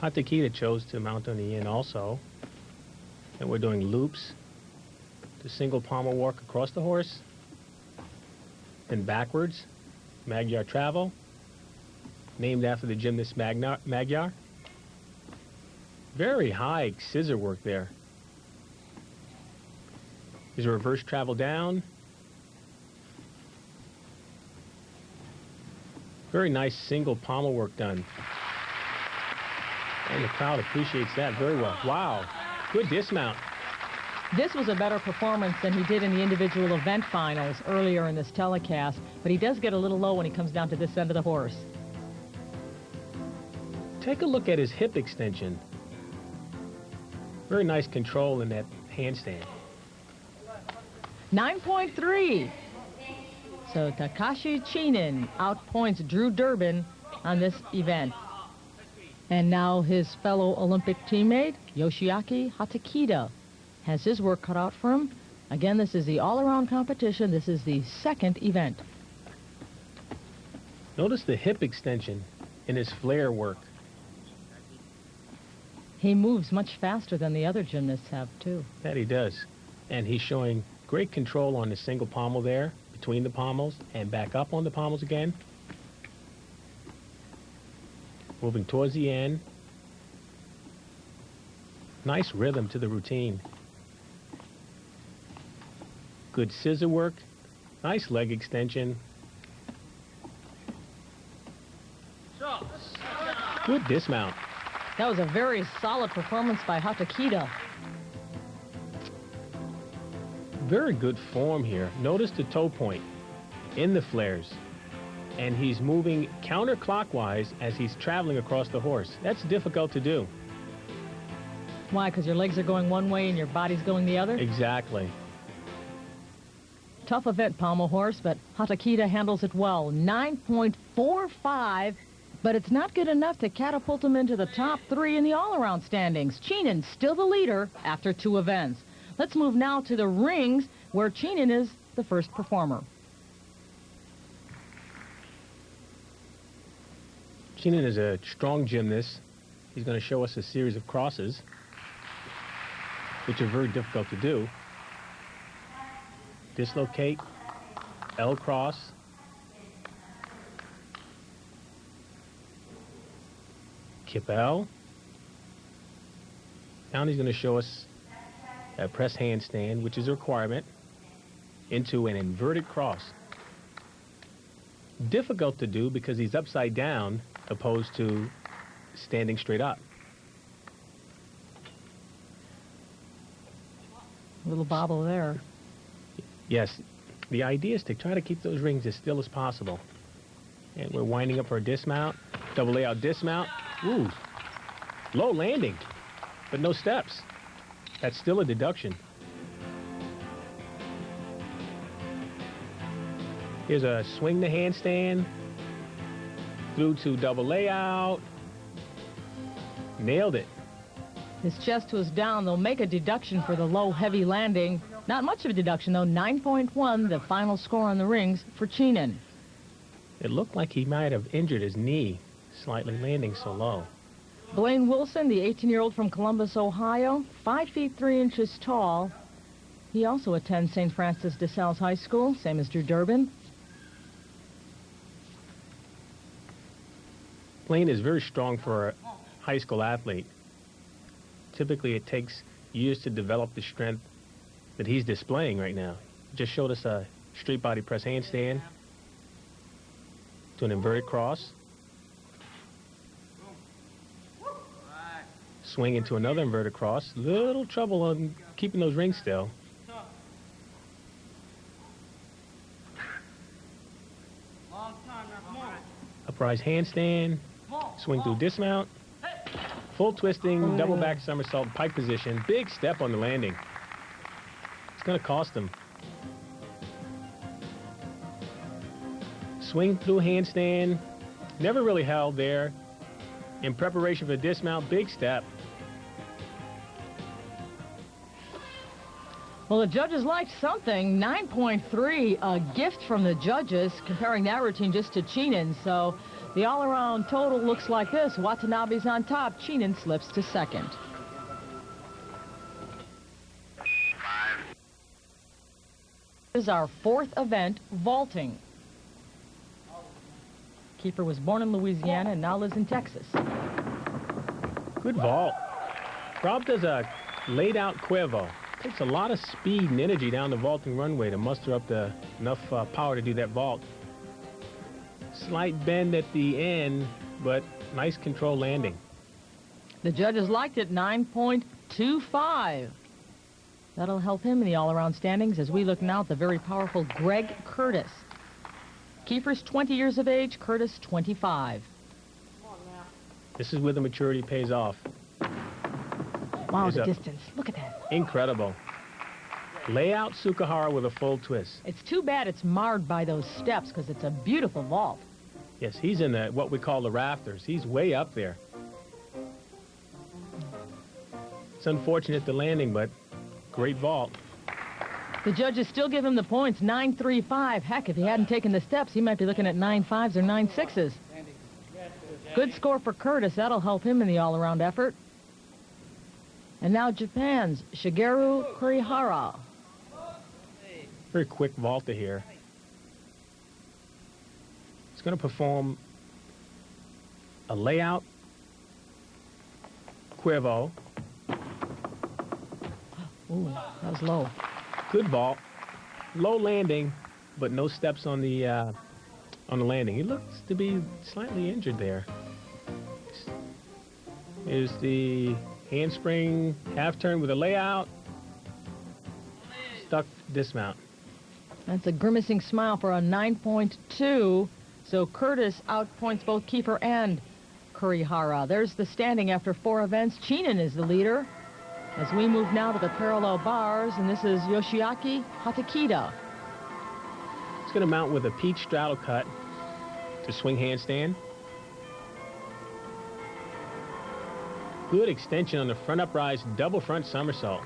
Hatakita chose to mount on the end also. And we're doing loops, the single pommel walk across the horse, then backwards, Magyar travel, named after the gymnast Magyar. Very high scissor work there. There's a reverse travel down. Very nice single pommel work done. And the crowd appreciates that very well. Wow, good dismount. This was a better performance than he did in the individual event finals earlier in this telecast, but he does get a little low when he comes down to this end of the horse. Take a look at his hip extension. Very nice control in that handstand. 9.3. So Takashi Chinen outpoints Drew Durbin on this event. And now his fellow Olympic teammate, Yoshiaki Hatakita, has his work cut out for him. Again, this is the all-around competition. This is the second event. Notice the hip extension in his flare work. He moves much faster than the other gymnasts have, too. That he does. And he's showing great control on the single pommel there, between the pommels, and back up on the pommels again. Moving towards the end. Nice rhythm to the routine. Good scissor work. Nice leg extension. Good dismount. That was a very solid performance by Hatakita. Very good form here. Notice the toe point in the flares. And he's moving counterclockwise as he's traveling across the horse. That's difficult to do. Why? Because your legs are going one way and your body's going the other? Exactly. Tough event, pommel horse, but Hatakita handles it well. 9.45, but it's not good enough to catapult him into the top 3 in the all-around standings. Chinen still the leader after 2 events. Let's move now to the rings, where Chinen is the first performer. Chinen is a strong gymnast. He's going to show us a series of crosses, which are very difficult to do. Dislocate, L cross, kip L. Now he's going to show us a press handstand, which is a requirement, into an inverted cross. Difficult to do because he's upside down opposed to standing straight up. A little bobble there. Yes, the idea is to try to keep those rings as still as possible. And we're winding up for a dismount, double layout dismount. Ooh, low landing, but no steps. That's still a deduction. Here's a swing the handstand, through to double layout. Nailed it. His chest was down. They'll make a deduction for the low, heavy landing. Not much of a deduction, though. 9.1, the final score on the rings for Chinen. It looked like he might have injured his knee, slightly landing so low. Blaine Wilson, the 18-year-old from Columbus, Ohio, 5 feet 3 inches tall. He also attends St. Francis de Sales High School, same as Drew Durbin. Blaine is very strong for a high school athlete. Typically, it takes years to develop the strength that he's displaying right now. Just showed us a straight body press handstand to an inverted cross. Swing into another inverted cross. Little trouble on keeping those rings still. Uprise handstand. Swing through dismount. Full twisting, double back somersault, pike position. Big step on the landing. It's going to cost him. Swing through handstand. Never really held there. In preparation for the dismount, big step. Well, the judges liked something. 9.3, a gift from the judges, comparing that routine just to Chinen. So the all-around total looks like this. Watanabe's on top. Chinen slips to second. This is our 4th event, vaulting. Keeper was born in Louisiana and now lives in Texas. Good vault. Rob does a laid-out quivo. Takes a lot of speed and energy down the vaulting runway to muster up enough power to do that vault. Slight bend at the end, but nice control landing. The judges liked it, 9.25. That'll help him in the all-around standings as we look now at the very powerful Greg Curtis. Kiefer's 20 years of age, Curtis 25. This is where the maturity pays off. Wow, the distance. Look at that. Incredible. Layout Sukahara with a full twist. It's too bad it's marred by those steps because it's a beautiful vault. Yes, he's in what we call the rafters. He's way up there. It's unfortunate the landing, but great vault. The judges still give him the points, 9.35. Heck, if he hadn't taken the steps, he might be looking at 9.5s or 9.6s. Good score for Curtis. That'll help him in the all-around effort. And now Japan's Shigeru Kurihara. Very quick vaulter here. He's going to perform a layout quivo. Ooh, that was low. Good vault. Low landing, but no steps on the landing. He looks to be slightly injured there. Here's the handspring half turn with a layout. Stuck dismount. That's a grimacing smile for a 9.2. So Curtis outpoints both Kiefer and Kurihara. There's the standing after 4 events. Chinen is the leader. As we move now to the parallel bars, and this is Yoshiaki Hatakita. He's going to mount with a peach straddle cut to swing handstand. Good extension on the front uprise double front somersault.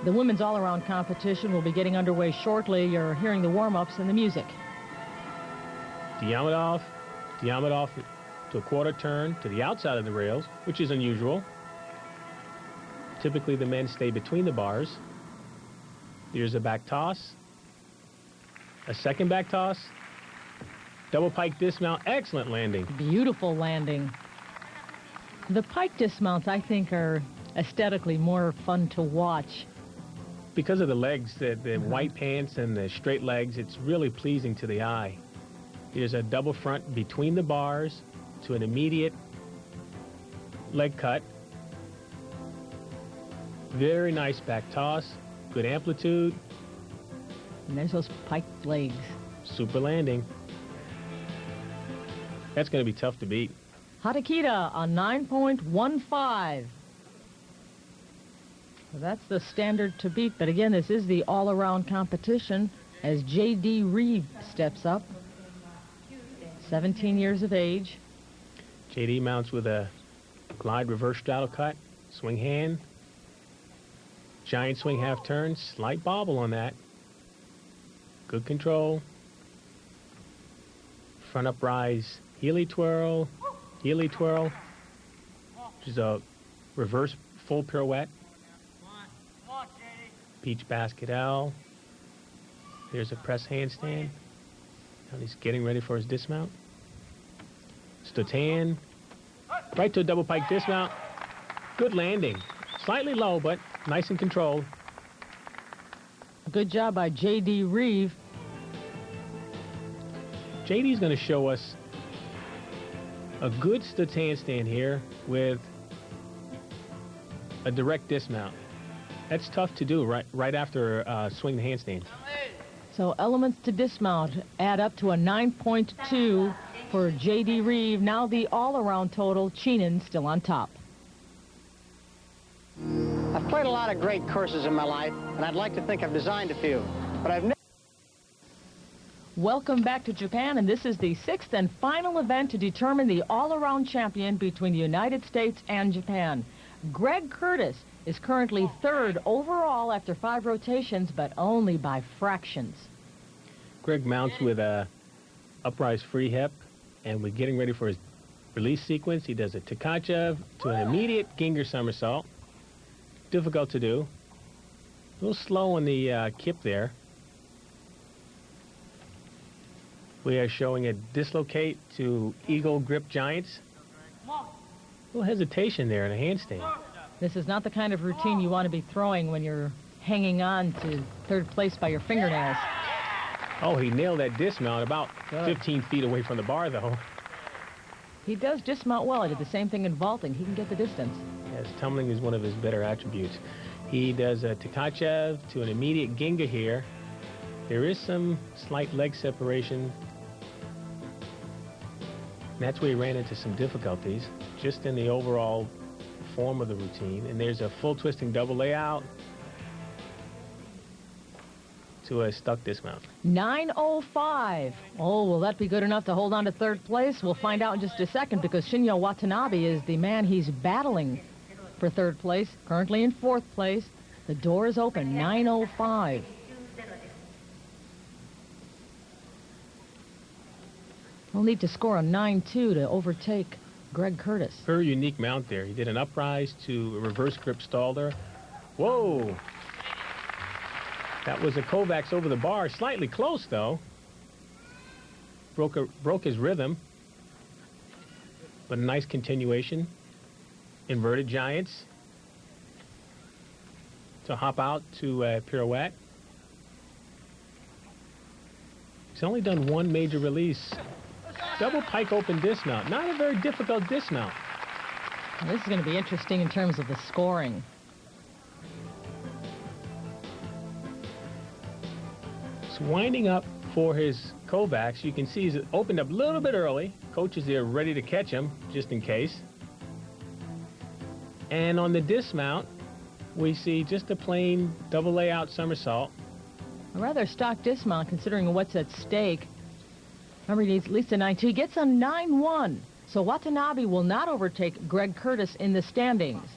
The women's all-around competition will be getting underway shortly. You're hearing the warm-ups and the music. Diamond off to a quarter turn to the outside of the rails, which is unusual. Typically the men stay between the bars. Here's a back toss. A second back toss. Double pike dismount, excellent landing. Beautiful landing. The pike dismounts, I think, are aesthetically more fun to watch. Because of the legs, the white pants and the straight legs, it's really pleasing to the eye. Here's a double front between the bars to an immediate leg cut. Very nice back toss, good amplitude. And there's those pike legs. Super landing. That's going to be tough to beat. Hatakita on 9.15. So that's the standard to beat. But again, this is the all-around competition as J.D. Reeve steps up. 17 years of age. J.D. mounts with a glide reverse straddle cut, swing hand, giant swing half turn, slight bobble on that. Good control. Front uprise, Healy twirl, which is a reverse full pirouette. Peach basket L. Here's a press handstand. Now he's getting ready for his dismount. Stotan. Right to a double pike dismount. Good landing. Slightly low, but nice and controlled. Good job by J.D. Reeve. J.D.'s going to show us a good Stotan stand here with a direct dismount. That's tough to do right after swing the handstand. So elements to dismount add up to a 9.2 for J.D. Reeve. Now the all-around total, Chinen still on top. I've played a lot of great courses in my life, and I'd like to think I've designed a few, but I've never... Welcome back to Japan, and this is the 6th and final event to determine the all-around champion between the United States and Japan. Greg Curtis is currently 3rd overall after 5 rotations, but only by fractions. Greg mounts with a uprise free hip, and we're getting ready for his release sequence. He does a Tkachev to an immediate Ginger somersault. Difficult to do. A little slow on the kip there. We are showing a dislocate to eagle grip giants. A little hesitation there in a handstand. This is not the kind of routine you want to be throwing when you're hanging on to third place by your fingernails. Oh, he nailed that dismount about 15 feet away from the bar, though. He does dismount well. He did the same thing in vaulting. He can get the distance. Yes, tumbling is one of his better attributes. He does a Tkachev to an immediate Ginga here. There is some slight leg separation. That's where he ran into some difficulties, just in the overall form of the routine. And there's a full twisting double layout to a stuck dismount. 9:05. Oh, will that be good enough to hold on to third place? We'll find out in just a second, because Shinya Watanabe is the man he's battling for third place, currently in fourth place. The door is open, 9:05. He'll need to score a 9.2 to overtake Greg Curtis. Very unique mount there. He did an uprise to a reverse grip Stalder. Whoa! That was a Kovacs over the bar. Slightly close, though. Broke his rhythm. But a nice continuation. Inverted giants. To hop out to a pirouette. He's only done one major release. Double pike open dismount. Not a very difficult dismount. This is going to be interesting in terms of the scoring. It's winding up for his Kovacs. You can see he's opened up a little bit early. Coach is there ready to catch him, just in case. And on the dismount, we see just a plain double layout somersault. A rather stock dismount considering what's at stake. Remember, he needs at least a 9.2. He gets a 9.1. So Watanabe will not overtake Greg Curtis in the standings.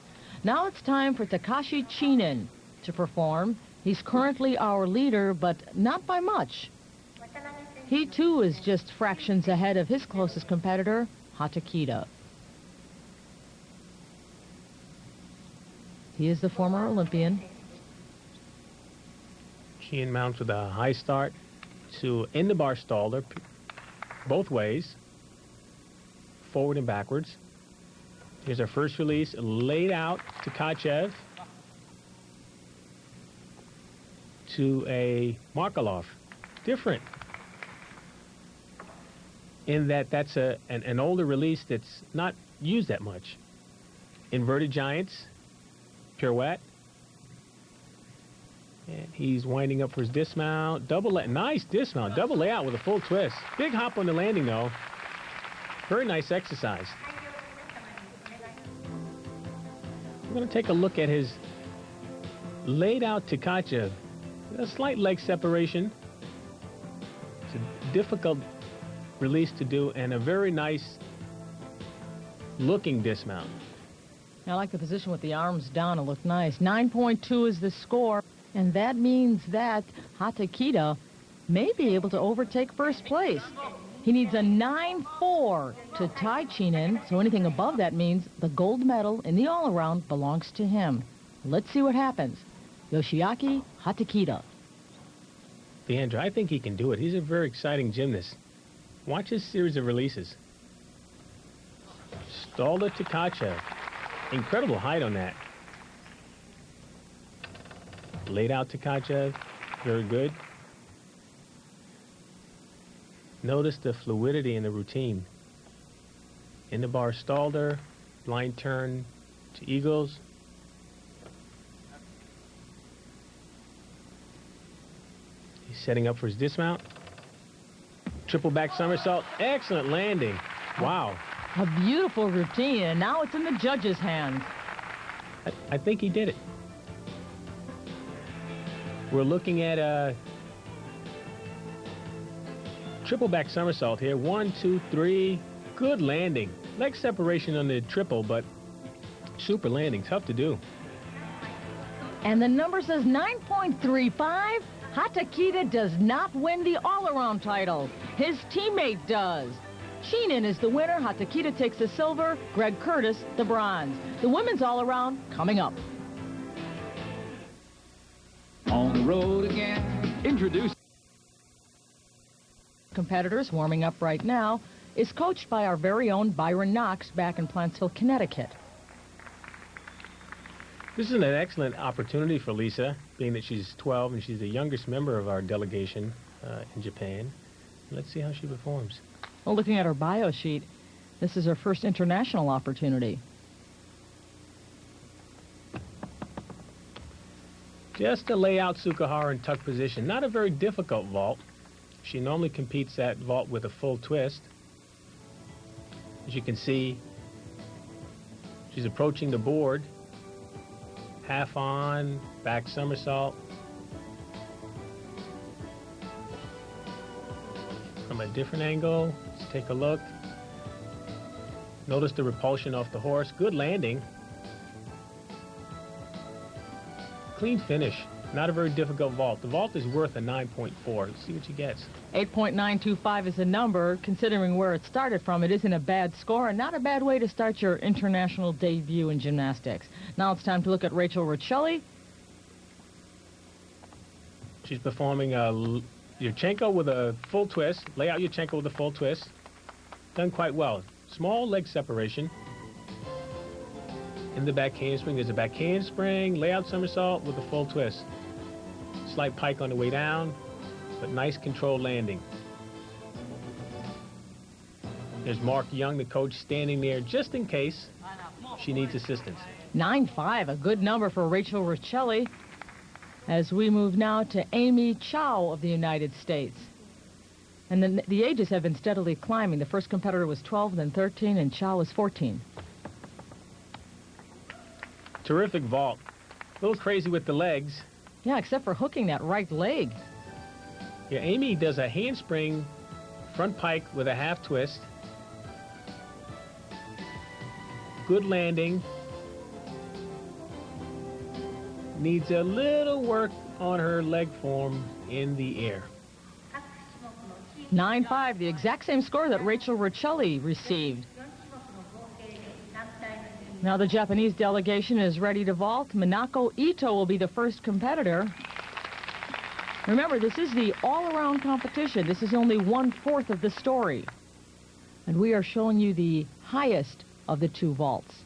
Now it's time for Takashi Chinen to perform. He's currently our leader, but not by much. He, too, is just fractions ahead of his closest competitor, Hatakita. He is the former Olympian. Chinen mounts with a high start to in the bar Stalder, both ways, forward and backwards. Here's our first release, laid out to Tkachev to a Markelov. Different in that that's an older release that's not used that much. Inverted giants, pirouette. And he's winding up for his dismount. Nice dismount, double layout with a full twist. Big hop on the landing, though. Very nice exercise. We're going to take a look at his laid out Tkachev. A slight leg separation. It's a difficult release to do and a very nice looking dismount. I like the position with the arms down. It looked nice. 9.2 is the score. And that means that Hatakita may be able to overtake first place. He needs a 9.4 to tie Chinen, so anything above that means the gold medal in the all-around belongs to him. Let's see what happens. Yoshiaki Hatakita. Leandro, I think he can do it. He's a very exciting gymnast. Watch his series of releases. Stalder to Tkachev. Incredible height on that. Laid out to Tkachev, very good. Notice the fluidity in the routine. In the bar Stalder, blind turn to eagles. He's setting up for his dismount. Triple back somersault, excellent landing. Wow. A beautiful routine, and now it's in the judge's hands. I think he did it. We're looking at a triple back somersault here. 1, 2, 3. Good landing. Leg separation on the triple, but super landing. Tough to do. And the number says 9.35. Hatakita does not win the all-around title. His teammate does. Chinen is the winner. Hatakita takes the silver. Greg Curtis, the bronze. The women's all-around coming up. On the road again. Introduce Competitors warming up right now is coached by our very own Byron Knox back in Plantsville, Connecticut. This is an excellent opportunity for Lisa, being that she's 12 and she's the youngest member of our delegation in Japan. Let's see how she performs. Well, looking at her bio sheet, this is her first international opportunity. Just a layout Tsukahara in tuck position. Not a very difficult vault. She normally competes that vault with a full twist. As you can see, she's approaching the board. Half on, back somersault. From a different angle, let's take a look. Notice the repulsion off the horse. Good landing. Clean finish. Not a very difficult vault. The vault is worth a 9.4. Let's see what she gets. 8.925 is the number. Considering where it started from, it isn't a bad score and not a bad way to start your international debut in gymnastics. Now it's time to look at Rachel Riccelli. She's performing a Yurchenko with a full twist. Lay out Yurchenko with a full twist. Done quite well. Small leg separation. In the back handspring, there's a back handspring, layout somersault with a full twist. Slight pike on the way down, but nice controlled landing. There's Mark Young, the coach, standing there just in case she needs assistance. 9.5, a good number for Rachel Riccelli. As we move now to Amy Chow of the United States. And the ages have been steadily climbing. The first competitor was 12, then 13, and Chow was 14. Terrific vault. A little crazy with the legs. Yeah, except for hooking that right leg. Yeah, Amy does a handspring front pike with a half twist. Good landing. Needs a little work on her leg form in the air. 9.5, the exact same score that Rachel Riccelli received. Now the Japanese delegation is ready to vault. Minako Ito will be the first competitor. Remember, this is the all-around competition. This is only 1/4 of the story. And we are showing you the highest of the two vaults.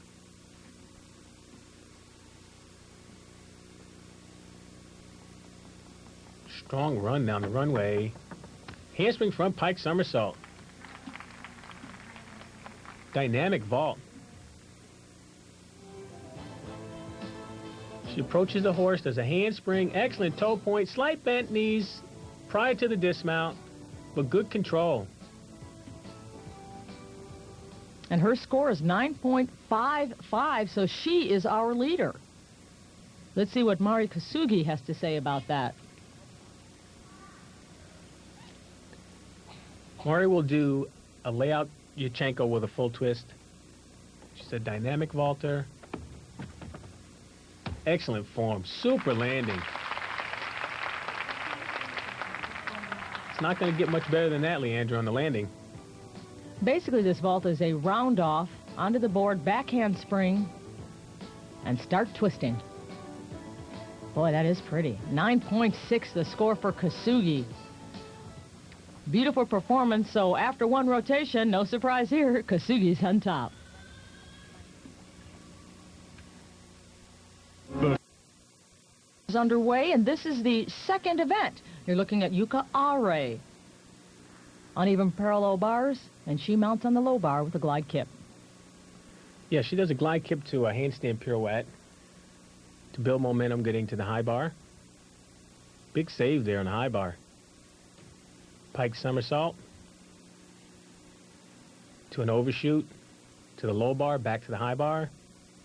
Strong run down the runway. Handspring front pike somersault. Dynamic vault. She approaches the horse, does a handspring, excellent toe point, slight bent knees prior to the dismount, but good control. And her score is 9.55, so she is our leader. Let's see what Mari Kasugi has to say about that. Mari will do a layout Yurchenko with a full twist. She's a dynamic vaulter. Excellent form. Super landing. It's not going to get much better than that, Leandra, on the landing. Basically, this vault is a round off, onto the board, backhand spring, and start twisting. Boy, that is pretty. 9.6 the score for Kasugi. Beautiful performance, so after one rotation, no surprise here, Kasugi's on top. Is underway, and this is the second event. You're looking at Yuka Are. Uneven parallel bars, and she mounts on the low bar with a glide kip. Yeah, she does a glide kip to a handstand pirouette to build momentum getting to the high bar. Big save there on the high bar. Pike somersault to an overshoot to the low bar, back to the high bar.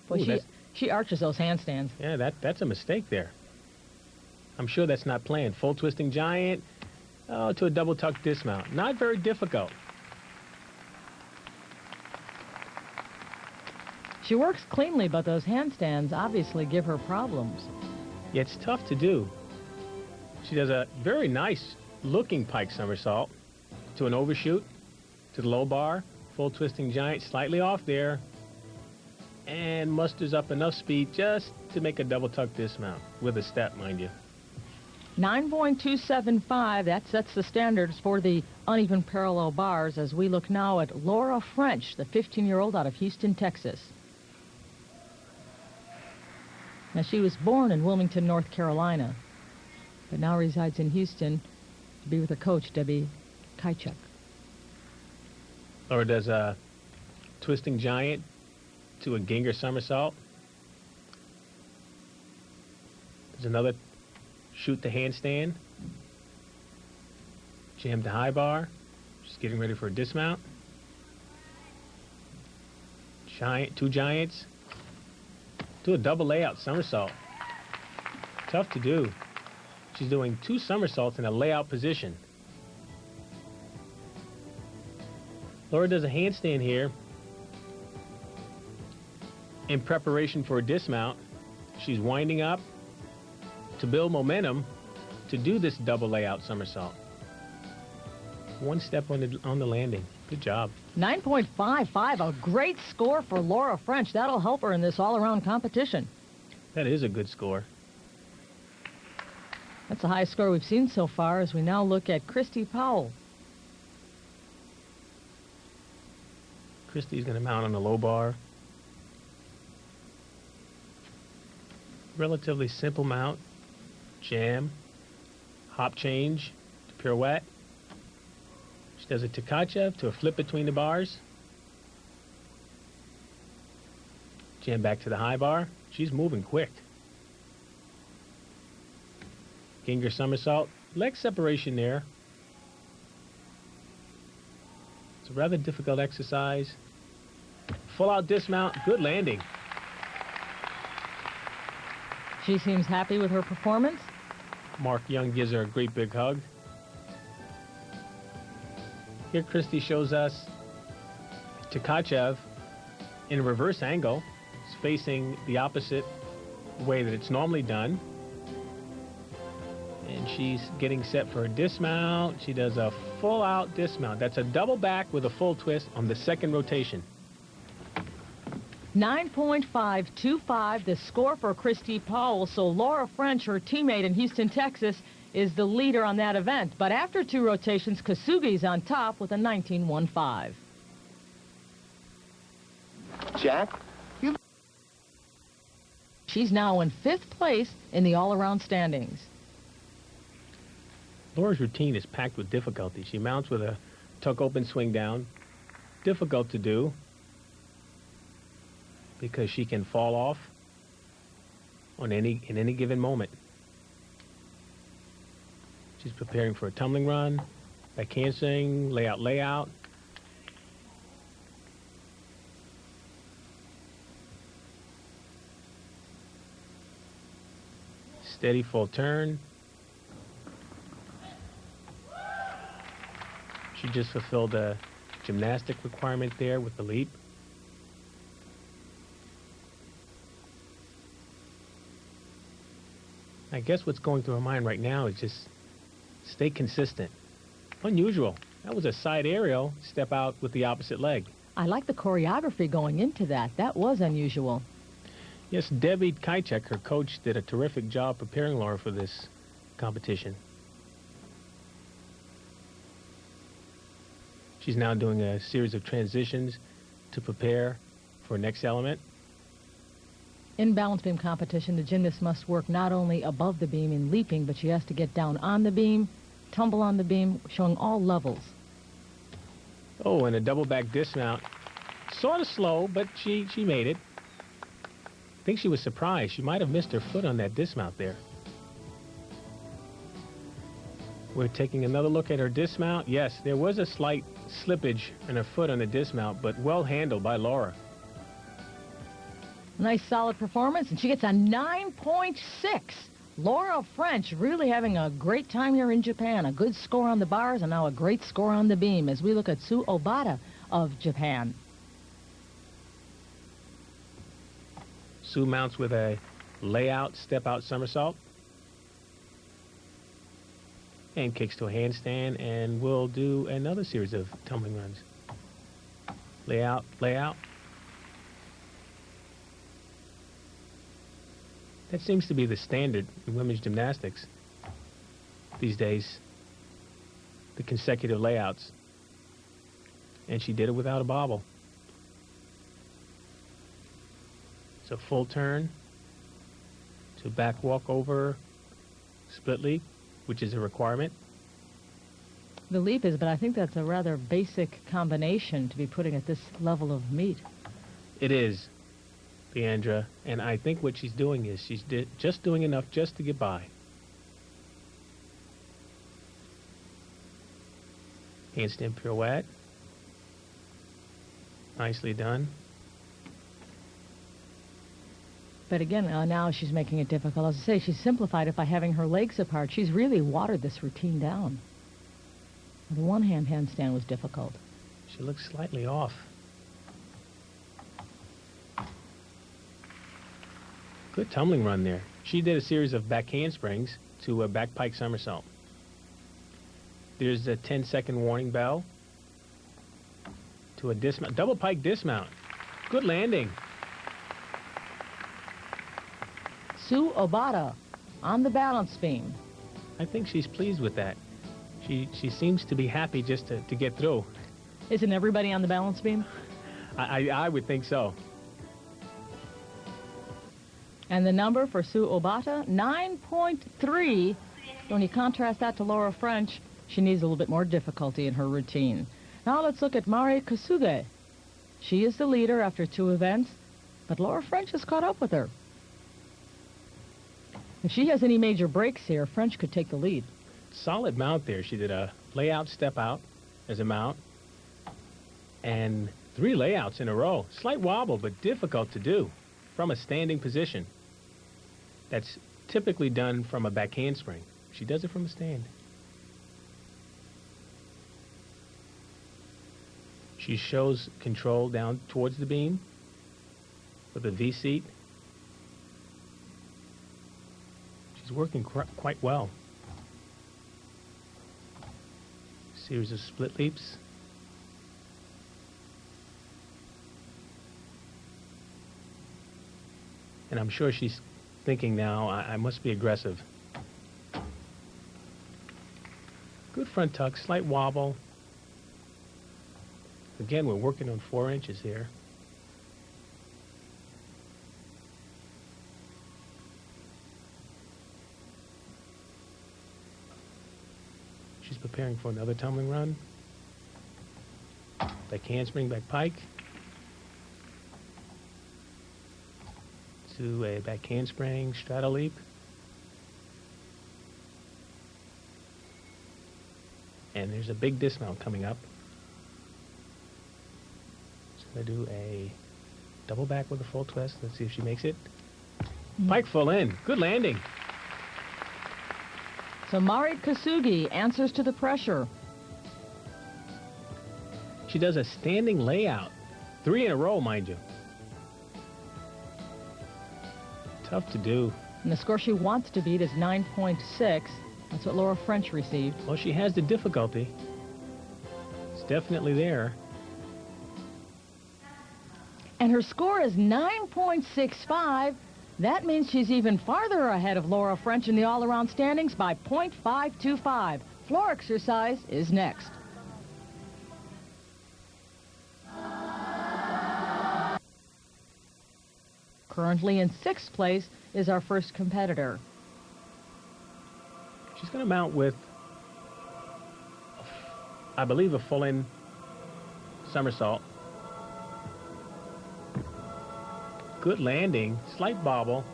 Boy, she arches those handstands. Yeah, that's a mistake there. I'm sure that's not planned. Full twisting giant to a double tuck dismount. Not very difficult. She works cleanly, but those handstands obviously give her problems. Yeah, it's tough to do. She does a very nice looking pike somersault to an overshoot to the low bar, full twisting giant, slightly off there, and musters up enough speed just to make a double tuck dismount with a step, mind you. 9.275, that sets the standards for the uneven parallel bars as we look now at Laura French, the 15-year-old out of Houston, Texas. Now, she was born in Wilmington, North Carolina, but now resides in Houston to be with her coach, Debbie Kajczuk. Laura does a twisting giant to a Ginger somersault. There's another shoot the handstand. Jam to high bar. She's getting ready for a dismount. Two giants. Do a double layout somersault. Tough to do. She's doing 2 somersaults in a layout position. Laura does a handstand here in preparation for a dismount. She's winding up to build momentum to do this double layout somersault. 1 step on the landing. Good job. 9.55, a great score for Laura French. That'll help her in this all-around competition. That is a good score. That's the highest score we've seen so far as we now look at Christy Powell. Christy's going to mount on the low bar. Relatively simple mount. Jam. Hop change to pirouette. She does a Tkachev to a flip between the bars. Jam back to the high bar. She's moving quick. Ginger somersault. Leg separation there. It's a rather difficult exercise. Full out dismount. Good landing. She seems happy with her performance. Mark Young gives her a great big hug. Here Christy shows us Tkachev in a reverse angle. It's facing the opposite way that it's normally done. And she's getting set for a dismount. She does a full out dismount. That's a double back with a full twist on the second rotation. 9.525, the score for Christy Powell. So Laura French, her teammate in Houston, Texas, is the leader on that event. But after 2 rotations, Kasugi's on top with a 19.15. Jack? She's now in 5th place in the all-around standings. Laura's routine is packed with difficulty. She mounts with a tuck open swing down. Difficult to do because she can fall off in any given moment. She's preparing for a tumbling run, back handspring, layout. Steady full turn. She just fulfilled a gymnastic requirement there with the leap. I guess what's going through her mind right now is just stay consistent. Unusual. That was a side aerial, step out with the opposite leg. I like the choreography going into that. That was unusual. Yes, Debbie Kajczuk, her coach, did a terrific job preparing Laura for this competition. She's now doing a series of transitions to prepare for next element. In balance beam competition, the gymnast must work not only above the beam in leaping, but she has to get down on the beam, tumble on the beam, showing all levels. Oh, and a double back dismount. Sort of slow, but she made it. I think she was surprised. She might have missed her foot on that dismount there. We're taking another look at her dismount. Yes, there was a slight slippage in her foot on the dismount, but well handled by Laura. Nice solid performance, and she gets a 9.6. Laura French really having a great time here in Japan. A good score on the bars and now a great score on the beam as we look at Sue Obata of Japan. Sue mounts with a layout, step-out somersault. And kicks to a handstand, and we'll do another series of tumbling runs. Layout. That seems to be the standard in women's gymnastics. these days, the consecutive layouts. And she did it without a bobble. So full turn to back walk over split leap, which is a requirement. The leap is, but I think that's a rather basic combination to be putting at this level of meet. It is, Leandra, and I think what she's doing is she's just doing enough just to get by. Handstand pirouette. Nicely done. But again, now she's making it difficult. As I say, she's simplified it by having her legs apart. She's really watered this routine down. The one-hand handstand was difficult. She looks slightly off. Good tumbling run there. She did a series of back handsprings to a back pike somersault. There's a 10-second warning bell to a dismount, double pike dismount. Good landing. Sue Obata on the balance beam. I think she's pleased with that. She seems to be happy just to get through. Isn't everybody on the balance beam? I would think so. And the number for Sue Obata, 9.3. When you contrast that to Laura French, she needs a little bit more difficulty in her routine. Now let's look at Mari Kasuge. She is the leader after 2 events, but Laura French has caught up with her. If she has any major breaks here, French could take the lead. Solid mount there. She did a layout step out as a mount and 3 layouts in a row. Slight wobble, but difficult to do from a standing position. That's typically done from a back handspring. She does it from a stand. She shows control down towards the beam with a V-seat. She's working quite well. Series of split leaps. And I'm sure she's thinking now, I must be aggressive. Good front tuck, slight wobble. Again, we're working on 4 inches here. She's preparing for another tumbling run. Back handspring, back pike. To a back handspring, straddle leap. And there's a big dismount coming up. So I do a double back with a full twist. Let's see if she makes it. Pike full in. Good landing. So Mari Kasugi answers to the pressure. She does a standing layout. 3 in a row, mind you. Tough to do. And the score she wants to beat is 9.6. That's what Laura French received. Well, she has the difficulty. It's definitely there. And her score is 9.65. That means she's even farther ahead of Laura French in the all-around standings by 0.525. Floor exercise is next. Currently in 6th place is our first competitor. She's going to mount with, I believe, a full-in somersault. Good landing, slight bobble,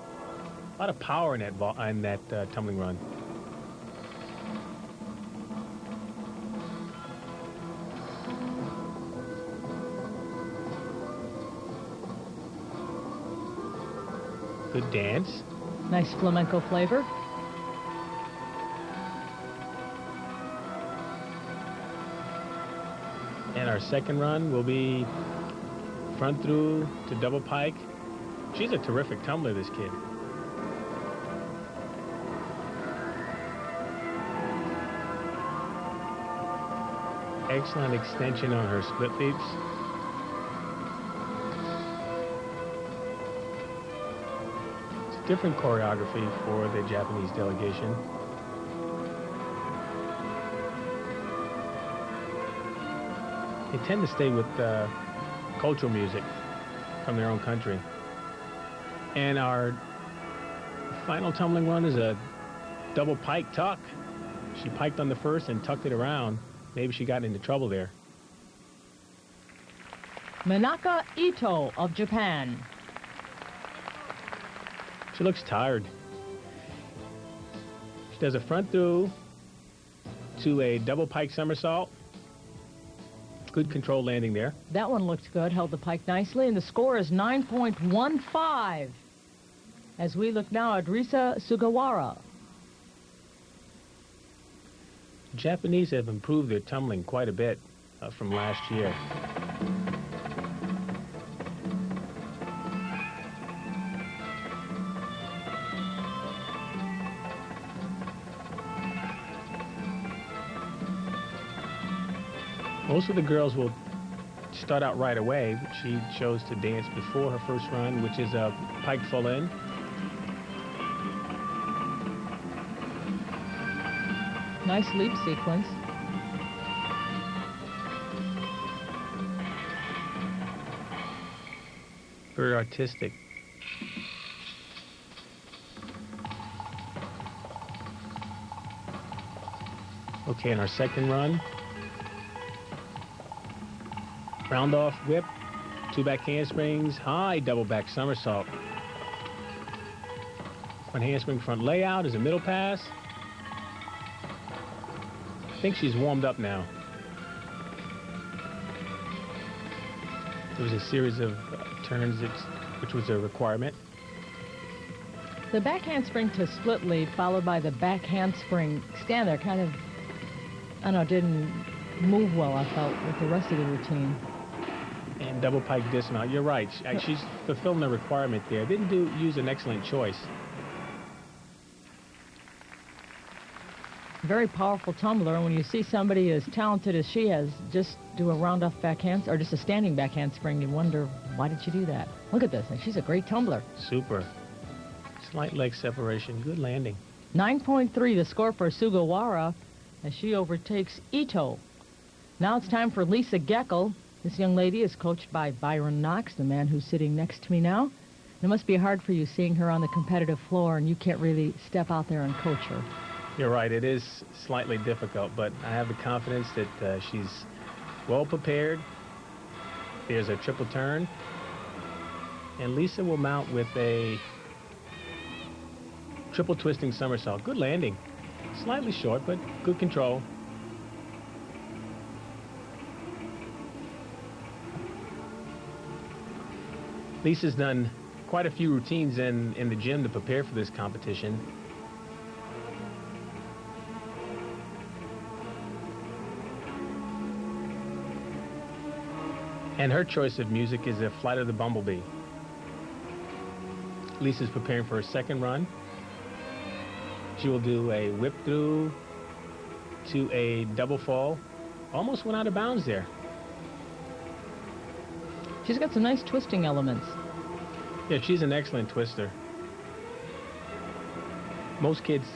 a lot of power in that tumbling run. Good dance. Nice flamenco flavor. And our second run will be front through to double pike. She's a terrific tumbler, this kid. Excellent extension on her split leaps. It's a different choreography for the Japanese delegation. They tend to stay with cultural music from their own country. And our final tumbling run is a double pike tuck. She piked on the first and tucked it around. Maybe she got into trouble there. Minaka Ito of Japan. She looks tired. She does a front through to a double pike somersault. Good control landing there. That one looked good, held the pike nicely, and the score is 9.15. As we look now at Risa Sugawara. The Japanese have improved their tumbling quite a bit from last year. Most of the girls will start out right away. She chose to dance before her first run, which is a pike full in. Nice leap sequence. Very artistic. Okay, in our second run, round off whip, 2 back handsprings, high double back somersault. Front handspring, front layout is a middle pass. I think she's warmed up now. There was a series of turns which was a requirement. The back handspring to split lead, followed by the back handspring stand there, kind of, I don't know, didn't move well, I felt, with the rest of the routine. And double pike dismount. You're right. She's fulfilling the requirement there. Didn't use an excellent choice. Very powerful tumbler. When you see somebody as talented as she has, just do a round off back hand, or just a standing back handspring, you wonder, why did she do that? Look at this. She's a great tumbler. Super. Slight leg separation. Good landing. 9.3 the score for Sugawara as she overtakes Ito. Now it's time for Lisa Geckel. This young lady is coached by Byron Knox, the man who's sitting next to me now. It must be hard for you seeing her on the competitive floor and you can't really step out there and coach her. You're right. It is slightly difficult, but I have the confidence that she's well prepared. There's a triple turn. And Lisa will mount with a triple twisting somersault. Good landing. Slightly short, but good control. Lisa's done quite a few routines in the gym to prepare for this competition. And her choice of music is the Flight of the Bumblebee. Lisa's preparing for her second run. She will do a whip through to a double fall. Almost went out of bounds there. She's got some nice twisting elements. Yeah, she's an excellent twister. Most kids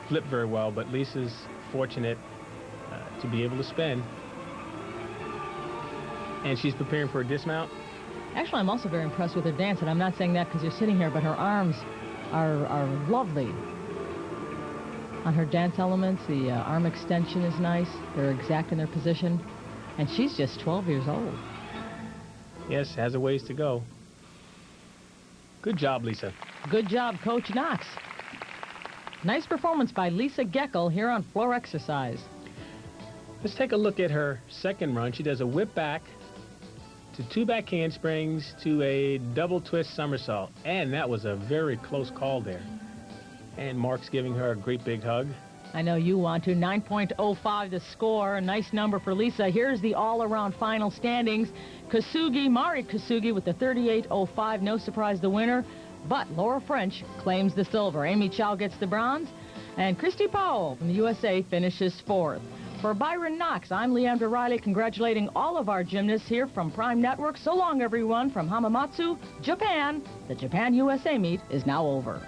flip very well, but Lisa's fortunate to be able to spin. And she's preparing for a dismount. Actually, I'm also very impressed with her dance, and I'm not saying that because you're sitting here, but her arms are lovely. On her dance elements, the arm extension is nice. They're exact in their position. And she's just 12 years old. Yes, has a ways to go. Good job, Lisa. Good job, Coach Knox. Nice performance by Lisa Geckel here on Floor Exercise. Let's take a look at her second run. She does a whip back to 2 back handsprings to a double twist somersault. And that was a very close call there. And Mark's giving her a great big hug. I know you want to. 9.05 the score. A nice number for Lisa. Here's the all-around final standings. Mari Kasugi with the 38.05. No surprise, the winner. But Laura French claims the silver. Amy Chow gets the bronze. And Christy Powell from the USA finishes fourth. For Byron Knox, I'm Leandra Riley, congratulating all of our gymnasts here from Prime Network. So long, everyone, from Hamamatsu, Japan. The Japan-USA meet is now over.